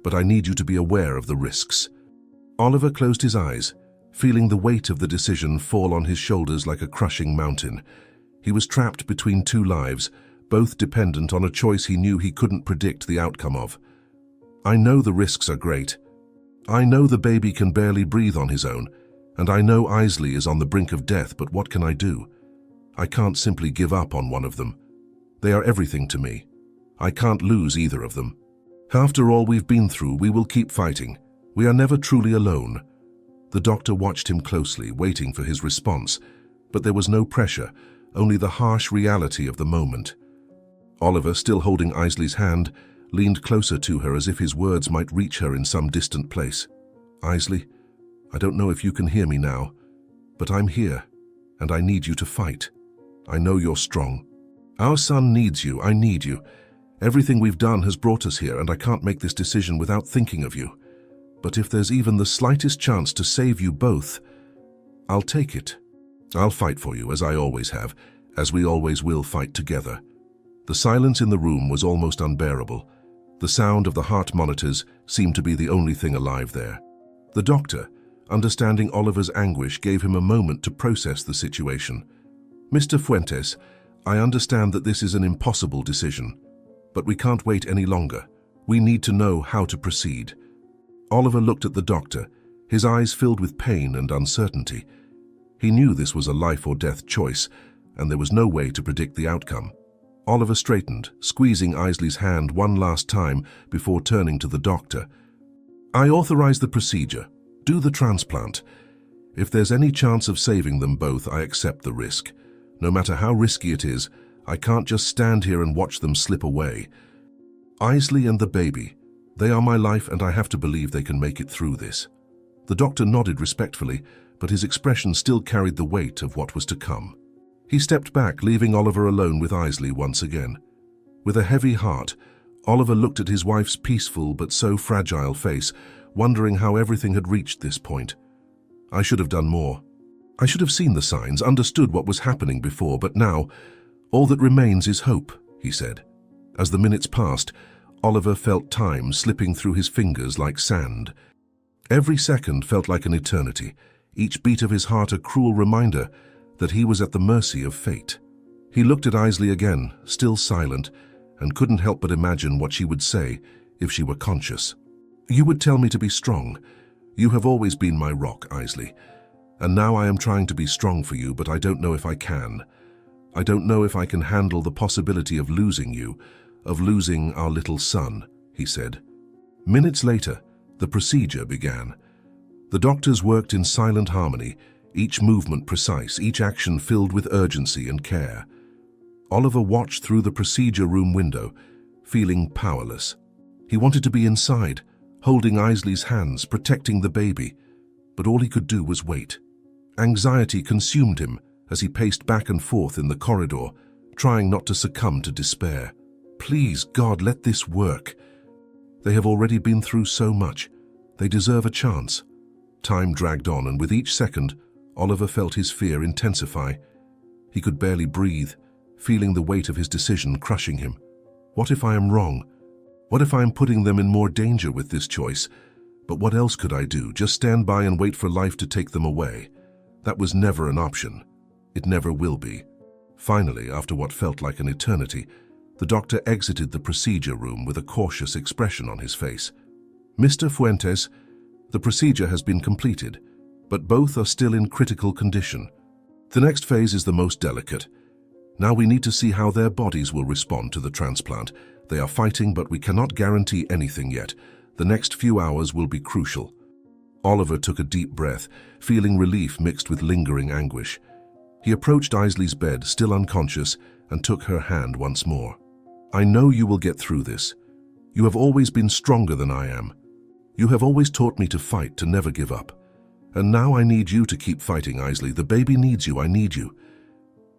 but I need you to be aware of the risks." Oliver closed his eyes, feeling the weight of the decision fall on his shoulders like a crushing mountain. He was trapped between two lives, both dependent on a choice he knew he couldn't predict the outcome of. "I know the risks are great. I know the baby can barely breathe on his own, and I know Isley is on the brink of death, but what can I do? I can't simply give up on one of them. They are everything to me. I can't lose either of them. After all we've been through, we will keep fighting. We are never truly alone." The doctor watched him closely, waiting for his response, but there was no pressure, only the harsh reality of the moment. Oliver, still holding Isley's hand, leaned closer to her as if his words might reach her in some distant place. "Isley, I don't know if you can hear me now, but I'm here, and I need you to fight. I know you're strong. Our son needs you. I need you. Everything we've done has brought us here, and I can't make this decision without thinking of you. But if there's even the slightest chance to save you both, I'll take it. I'll fight for you, as I always have, as we always will fight together." The silence in the room was almost unbearable. The sound of the heart monitors seemed to be the only thing alive there. The doctor, understanding Oliver's anguish, gave him a moment to process the situation. "Mr. Fuentes, I understand that this is an impossible decision, but we can't wait any longer. We need to know how to proceed." Oliver looked at the doctor, his eyes filled with pain and uncertainty. He knew this was a life or death choice, and there was no way to predict the outcome. Oliver straightened, squeezing Isley's hand one last time before turning to the doctor. "I authorize the procedure. Do the transplant. If there's any chance of saving them both, I accept the risk. No matter how risky it is, I can't just stand here and watch them slip away. Isley and the baby, they are my life, and I have to believe they can make it through this." The doctor nodded respectfully, but his expression still carried the weight of what was to come. He stepped back, leaving Oliver alone with Isley once again. With a heavy heart, Oliver looked at his wife's peaceful but so fragile face, wondering how everything had reached this point. "I should have done more. I should have seen the signs, understood what was happening before, but now, all that remains is hope," he said. As the minutes passed, Oliver felt time slipping through his fingers like sand. Every second felt like an eternity, each beat of his heart a cruel reminder that he was at the mercy of fate. He looked at Isley again, still silent, and couldn't help but imagine what she would say if she were conscious. "You would tell me to be strong. You have always been my rock, Isley. And now I am trying to be strong for you, but I don't know if I can. I don't know if I can handle the possibility of losing you, of losing our little son," he said. Minutes later, the procedure began. The doctors worked in silent harmony, each movement precise, each action filled with urgency and care. Oliver watched through the procedure room window, feeling powerless. He wanted to be inside, holding Isley's hands, protecting the baby, but all he could do was wait. Anxiety consumed him as he paced back and forth in the corridor, trying not to succumb to despair. Please, God, let this work. They have already been through so much. They deserve a chance. Time dragged on, and with each second, Oliver felt his fear intensify. He could barely breathe, feeling the weight of his decision crushing him. What if I am wrong? What if I am putting them in more danger with this choice? But what else could I do? Just stand by and wait for life to take them away? That was never an option. It never will be. Finally, after what felt like an eternity, the doctor exited the procedure room with a cautious expression on his face. "Mr. Fuentes, the procedure has been completed, but both are still in critical condition. The next phase is the most delicate. Now we need to see how their bodies will respond to the transplant. They are fighting, but we cannot guarantee anything yet. The next few hours will be crucial." Oliver took a deep breath, feeling relief mixed with lingering anguish. He approached Isley's bed, still unconscious, and took her hand once more. "I know you will get through this. You have always been stronger than I am. You have always taught me to fight, to never give up. And now I need you to keep fighting, Isley. The baby needs you. I need you."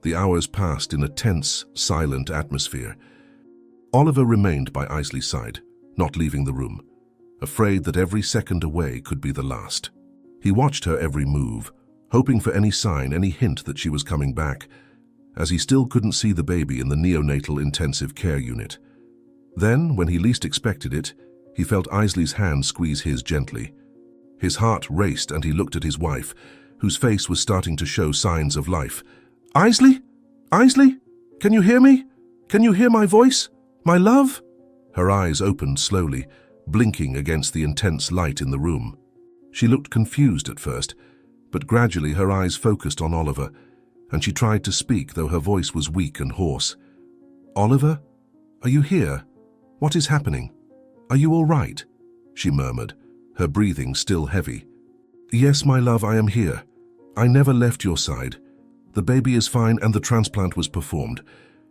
The hours passed in a tense, silent atmosphere. Oliver remained by Isley's side, not leaving the room, afraid that every second away could be the last. He watched her every move, hoping for any sign, any hint that she was coming back, as he still couldn't see the baby in the neonatal intensive care unit. Then, when he least expected it, he felt Isley's hand squeeze his gently. His heart raced and he looked at his wife, whose face was starting to show signs of life. "Isley? Isley? Can you hear me? Can you hear my voice? My love?" Her eyes opened slowly, blinking against the intense light in the room. She looked confused at first, but gradually her eyes focused on Oliver, and she tried to speak, though her voice was weak and hoarse. "Oliver? Are you here? What is happening? Are you all right?" she murmured, her breathing still heavy. "Yes, my love, I am here. I never left your side. The baby is fine and the transplant was performed.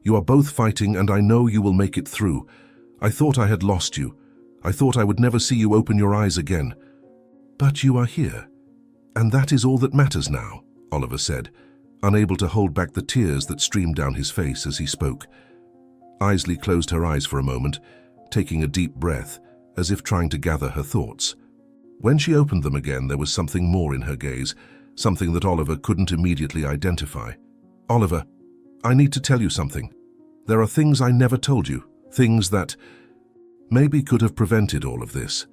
You are both fighting and I know you will make it through. I thought I had lost you. I thought I would never see you open your eyes again. But you are here, and that is all that matters now," Oliver said, unable to hold back the tears that streamed down his face as he spoke. Isley closed her eyes for a moment, taking a deep breath, as if trying to gather her thoughts. When she opened them again, there was something more in her gaze, something that Oliver couldn't immediately identify. "Oliver, I need to tell you something. There are things I never told you, things that maybe could have prevented all of this.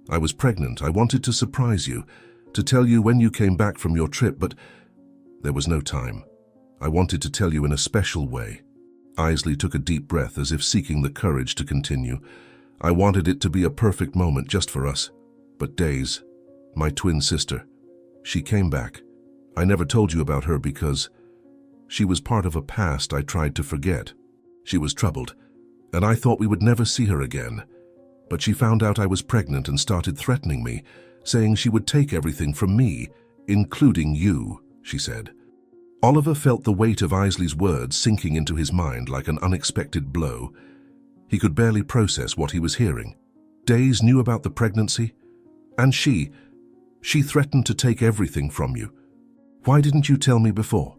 I was pregnant. I wanted to surprise you, to tell you when you came back from your trip, but there was no time. I wanted to tell you in a special way." Isley took a deep breath as if seeking the courage to continue. "I wanted it to be a perfect moment just for us. But Days, my twin sister, she came back. I never told you about her because she was part of a past I tried to forget. She was troubled, and I thought we would never see her again. But she found out I was pregnant and started threatening me, saying she would take everything from me, including you," she said. Oliver felt the weight of Isley's words sinking into his mind like an unexpected blow. He could barely process what he was hearing. Days knew about the pregnancy, and she threatened to take everything from you. "Why didn't you tell me before?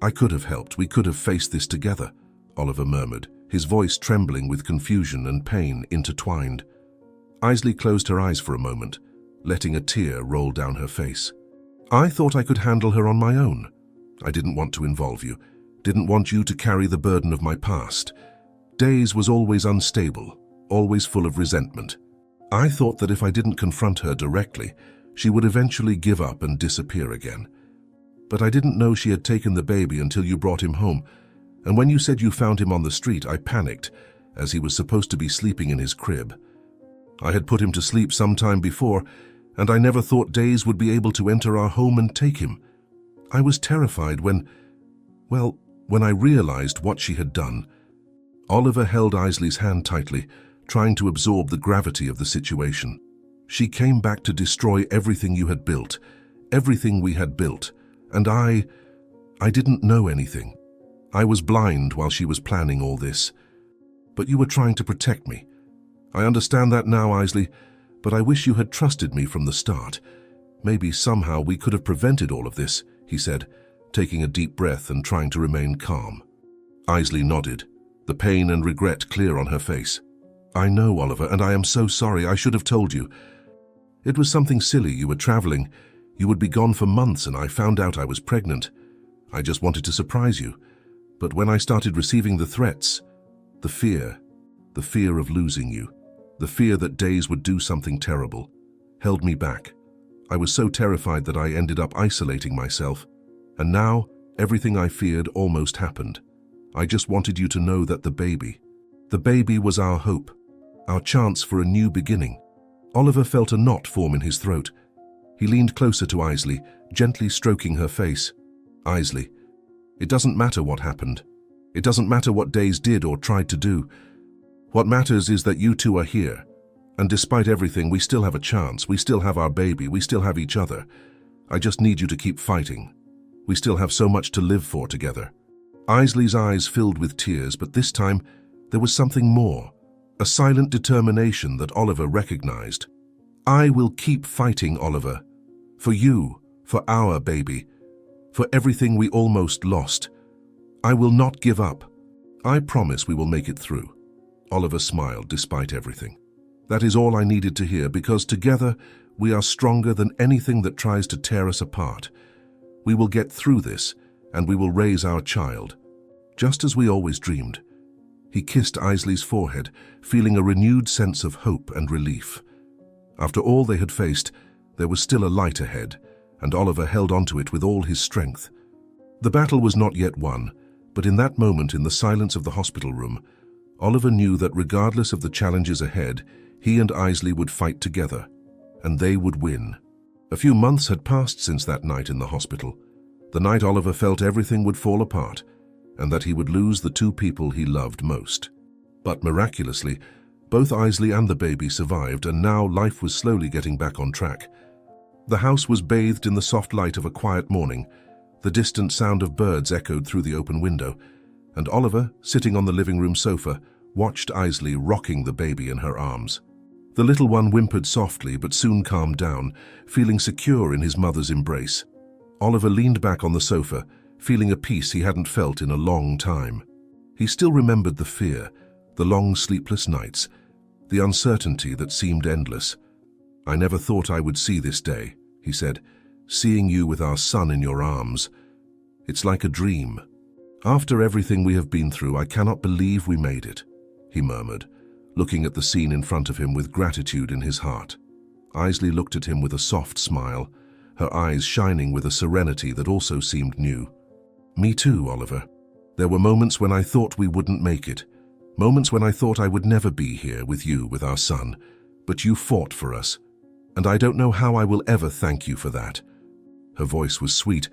I could have helped. We could have faced this together," Oliver murmured, his voice trembling with confusion and pain intertwined. Isley closed her eyes for a moment, letting a tear roll down her face. "I thought I could handle her on my own. I didn't want to involve you, didn't want you to carry the burden of my past. Days was always unstable, always full of resentment. I thought that if I didn't confront her directly, she would eventually give up and disappear again. But I didn't know she had taken the baby until you brought him home, and when you said you found him on the street, I panicked, as he was supposed to be sleeping in his crib. I had put him to sleep some time before, and I never thought Days would be able to enter our home and take him. I was terrified when I realized what she had done." Oliver held Isley's hand tightly, trying to absorb the gravity of the situation. "She came back to destroy everything you had built, everything we had built, and I didn't know anything. I was blind while she was planning all this. But you were trying to protect me. I understand that now, Isley, but I wish you had trusted me from the start. Maybe somehow we could have prevented all of this," he said, taking a deep breath and trying to remain calm. Isley nodded, the pain and regret clear on her face. "I know, Oliver, and I am so sorry. I should have told you. It was something silly. You were traveling. You would be gone for months, and I found out I was pregnant. I just wanted to surprise you. But when I started receiving the threats, the fear of losing you, the fear that Days would do something terrible, held me back. I was so terrified that I ended up isolating myself. And now, everything I feared almost happened. I just wanted you to know that the baby was our hope, our chance for a new beginning." Oliver felt a knot form in his throat. He leaned closer to Isley, gently stroking her face. "Isley, it doesn't matter what happened. It doesn't matter what Days did or tried to do. What matters is that you two are here. And despite everything, we still have a chance. We still have our baby. We still have each other. I just need you to keep fighting. We still have so much to live for together." Isley's eyes filled with tears, but this time there was something more, a silent determination that Oliver recognized. "I will keep fighting, Oliver. For you, for our baby, for everything we almost lost. I will not give up. I promise we will make it through." Oliver smiled despite everything. "That is all I needed to hear, because together we are stronger than anything that tries to tear us apart. We will get through this, and we will raise our child, just as we always dreamed." He kissed Isley's forehead, feeling a renewed sense of hope and relief. After all they had faced, there was still a light ahead, and Oliver held onto it with all his strength. The battle was not yet won, but in that moment in the silence of the hospital room, Oliver knew that regardless of the challenges ahead, he and Isley would fight together, and they would win. A few months had passed since that night in the hospital, the night Oliver felt everything would fall apart, and that he would lose the two people he loved most. But miraculously, both Isley and the baby survived, and now life was slowly getting back on track. The house was bathed in the soft light of a quiet morning. The distant sound of birds echoed through the open window, and Oliver, sitting on the living room sofa, watched Isley rocking the baby in her arms. The little one whimpered softly but soon calmed down, feeling secure in his mother's embrace. Oliver leaned back on the sofa, feeling a peace he hadn't felt in a long time. He still remembered the fear, the long sleepless nights, the uncertainty that seemed endless. "I never thought I would see this day," he said, seeing you with our son in your arms. It's like a dream. After everything we have been through, I cannot believe we made it, he murmured, looking at the scene in front of him with gratitude in his heart. Isley looked at him with a soft smile, her eyes shining with a serenity that also seemed new. Me too, Oliver. There were moments when I thought we wouldn't make it, moments when I thought I would never be here with you, with our son, but you fought for us, and I don't know how I will ever thank you for that. Her voice was sweet,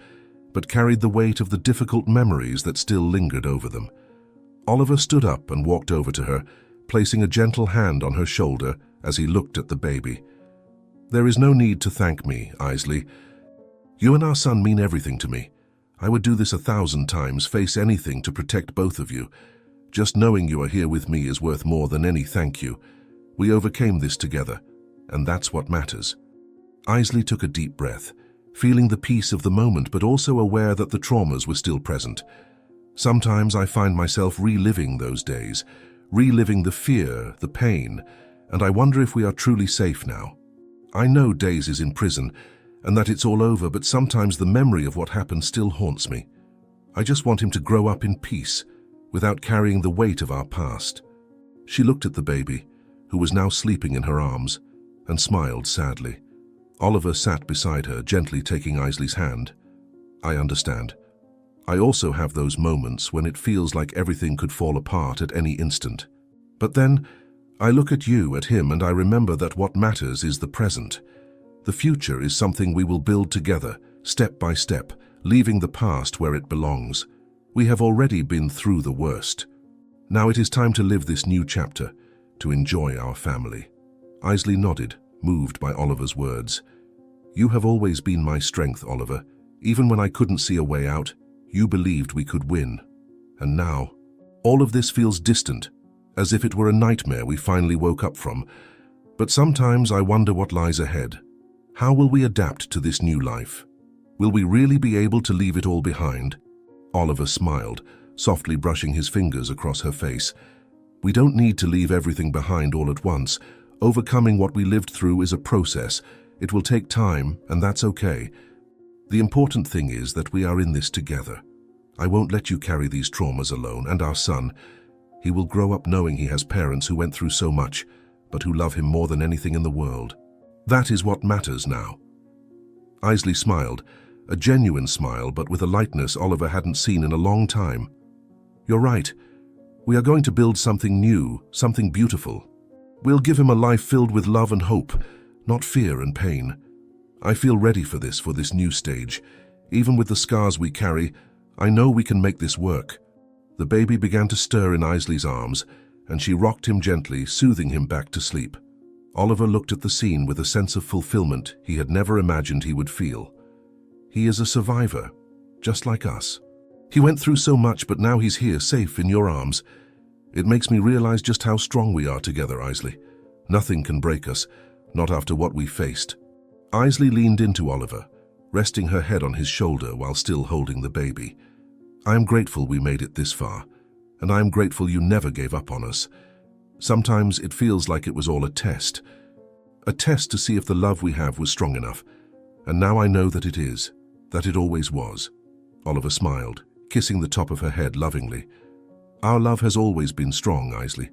but carried the weight of the difficult memories that still lingered over them. Oliver stood up and walked over to her, placing a gentle hand on her shoulder as he looked at the baby. There is no need to thank me, Isley. You and our son mean everything to me. I would do this 1,000 times, face anything to protect both of you. Just knowing you are here with me is worth more than any thank you. We overcame this together, and that's what matters. Isley took a deep breath, feeling the peace of the moment but also aware that the traumas were still present. Sometimes I find myself reliving those days, reliving the fear, the pain, and I wonder if we are truly safe now. I know Days is in prison and that it's all over, but sometimes the memory of what happened still haunts me. I just want him to grow up in peace, without carrying the weight of our past. She looked at the baby, who was now sleeping in her arms, and smiled sadly. Oliver sat beside her, gently taking Isley's hand. I understand. I also have those moments when it feels like everything could fall apart at any instant. But then, I look at you, at him, and I remember that what matters is the present. The future is something we will build together, step by step, leaving the past where it belongs. We have already been through the worst. Now it is time to live this new chapter, to enjoy our family. Isley nodded, moved by Oliver's words. You have always been my strength, Oliver. Even when I couldn't see a way out, you believed we could win. And now, all of this feels distant, as if it were a nightmare we finally woke up from. But sometimes I wonder what lies ahead. How will we adapt to this new life? Will we really be able to leave it all behind? Oliver smiled, softly brushing his fingers across her face. We don't need to leave everything behind all at once. Overcoming what we lived through is a process. It will take time, and that's okay. The important thing is that we are in this together. I won't let you carry these traumas alone, and our son. He will grow up knowing he has parents who went through so much, but who love him more than anything in the world. That is what matters now. Isley smiled, a genuine smile, but with a lightness Oliver hadn't seen in a long time. You're right. We are going to build something new, something beautiful. We'll give him a life filled with love and hope, not fear and pain. I feel ready for this new stage. Even with the scars we carry, I know we can make this work. The baby began to stir in Isley's arms, and she rocked him gently, soothing him back to sleep. Oliver looked at the scene with a sense of fulfillment he had never imagined he would feel. He is a survivor, just like us. He went through so much, but now he's here, safe in your arms. It makes me realize just how strong we are together, Isley. Nothing can break us, not after what we faced. Isley leaned into Oliver, resting her head on his shoulder while still holding the baby. I am grateful we made it this far, and I am grateful you never gave up on us. Sometimes it feels like it was all a test to see if the love we have was strong enough. And now I know that it is, that it always was. Oliver smiled, kissing the top of her head lovingly. Our love has always been strong, Isley,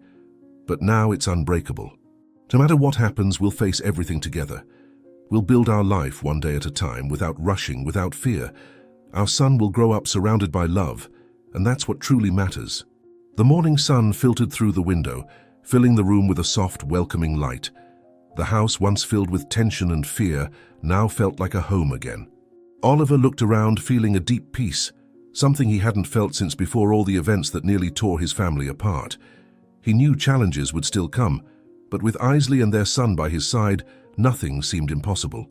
but now it's unbreakable. No matter what happens, we'll face everything together. We'll build our life one day at a time, without rushing, without fear. Our son will grow up surrounded by love, and that's what truly matters. The morning sun filtered through the window, filling the room with a soft, welcoming light. The house, once filled with tension and fear, now felt like a home again. Oliver looked around, feeling a deep peace, something he hadn't felt since before all the events that nearly tore his family apart. He knew challenges would still come, but with Isley and their son by his side, nothing seemed impossible.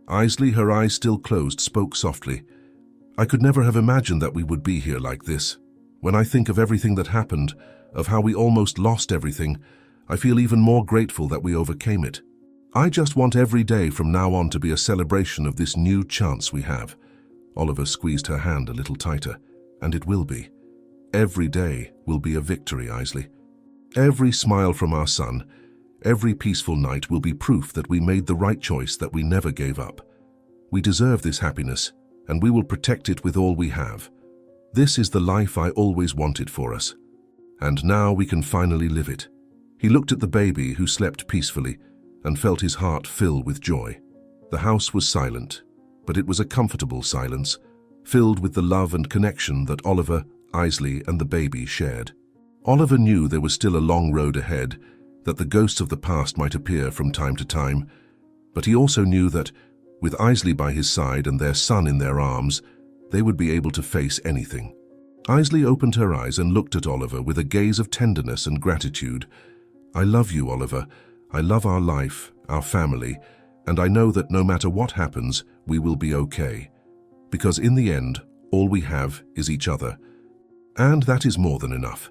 Isley, her eyes still closed, spoke softly. I could never have imagined that we would be here like this. When I think of everything that happened, of how we almost lost everything, I feel even more grateful that we overcame it. I just want every day from now on to be a celebration of this new chance we have. Oliver squeezed her hand a little tighter, and it will be. Every day will be a victory, Isley. Every smile from our son, every peaceful night will be proof that we made the right choice, that we never gave up. We deserve this happiness, and we will protect it with all we have. This is the life I always wanted for us. And now we can finally live it." He looked at the baby who slept peacefully and felt his heart fill with joy. The house was silent, but it was a comfortable silence, filled with the love and connection that Oliver, Isley, and the baby shared. Oliver knew there was still a long road ahead, that the ghosts of the past might appear from time to time, but he also knew that, with Isley by his side and their son in their arms, they would be able to face anything. Isley opened her eyes and looked at Oliver with a gaze of tenderness and gratitude. "I love you, Oliver. I love our life, our family, and I know that no matter what happens, we will be okay. Because in the end, all we have is each other. And that is more than enough."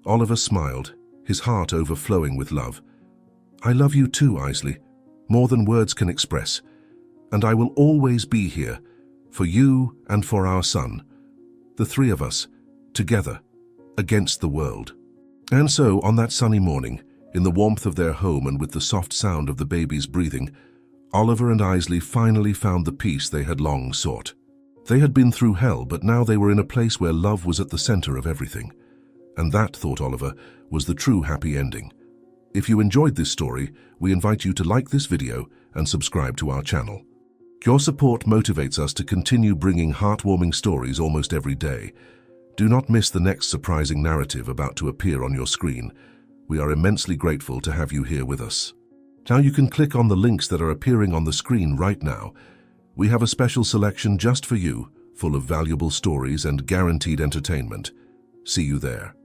Oliver smiled, his heart overflowing with love. "I love you too, Isley, more than words can express. And I will always be here, for you and for our son. The three of us, together, against the world." And so, on that sunny morning, in the warmth of their home and with the soft sound of the baby's breathing, Oliver and Isley finally found the peace they had long sought. They had been through hell, but now they were in a place where love was at the center of everything. And that, thought Oliver, was the true happy ending. If you enjoyed this story, we invite you to like this video and subscribe to our channel. Your support motivates us to continue bringing heartwarming stories almost every day. Do not miss the next surprising narrative about to appear on your screen. We are immensely grateful to have you here with us. Now you can click on the links that are appearing on the screen right now. We have a special selection just for you, full of valuable stories and guaranteed entertainment. See you there.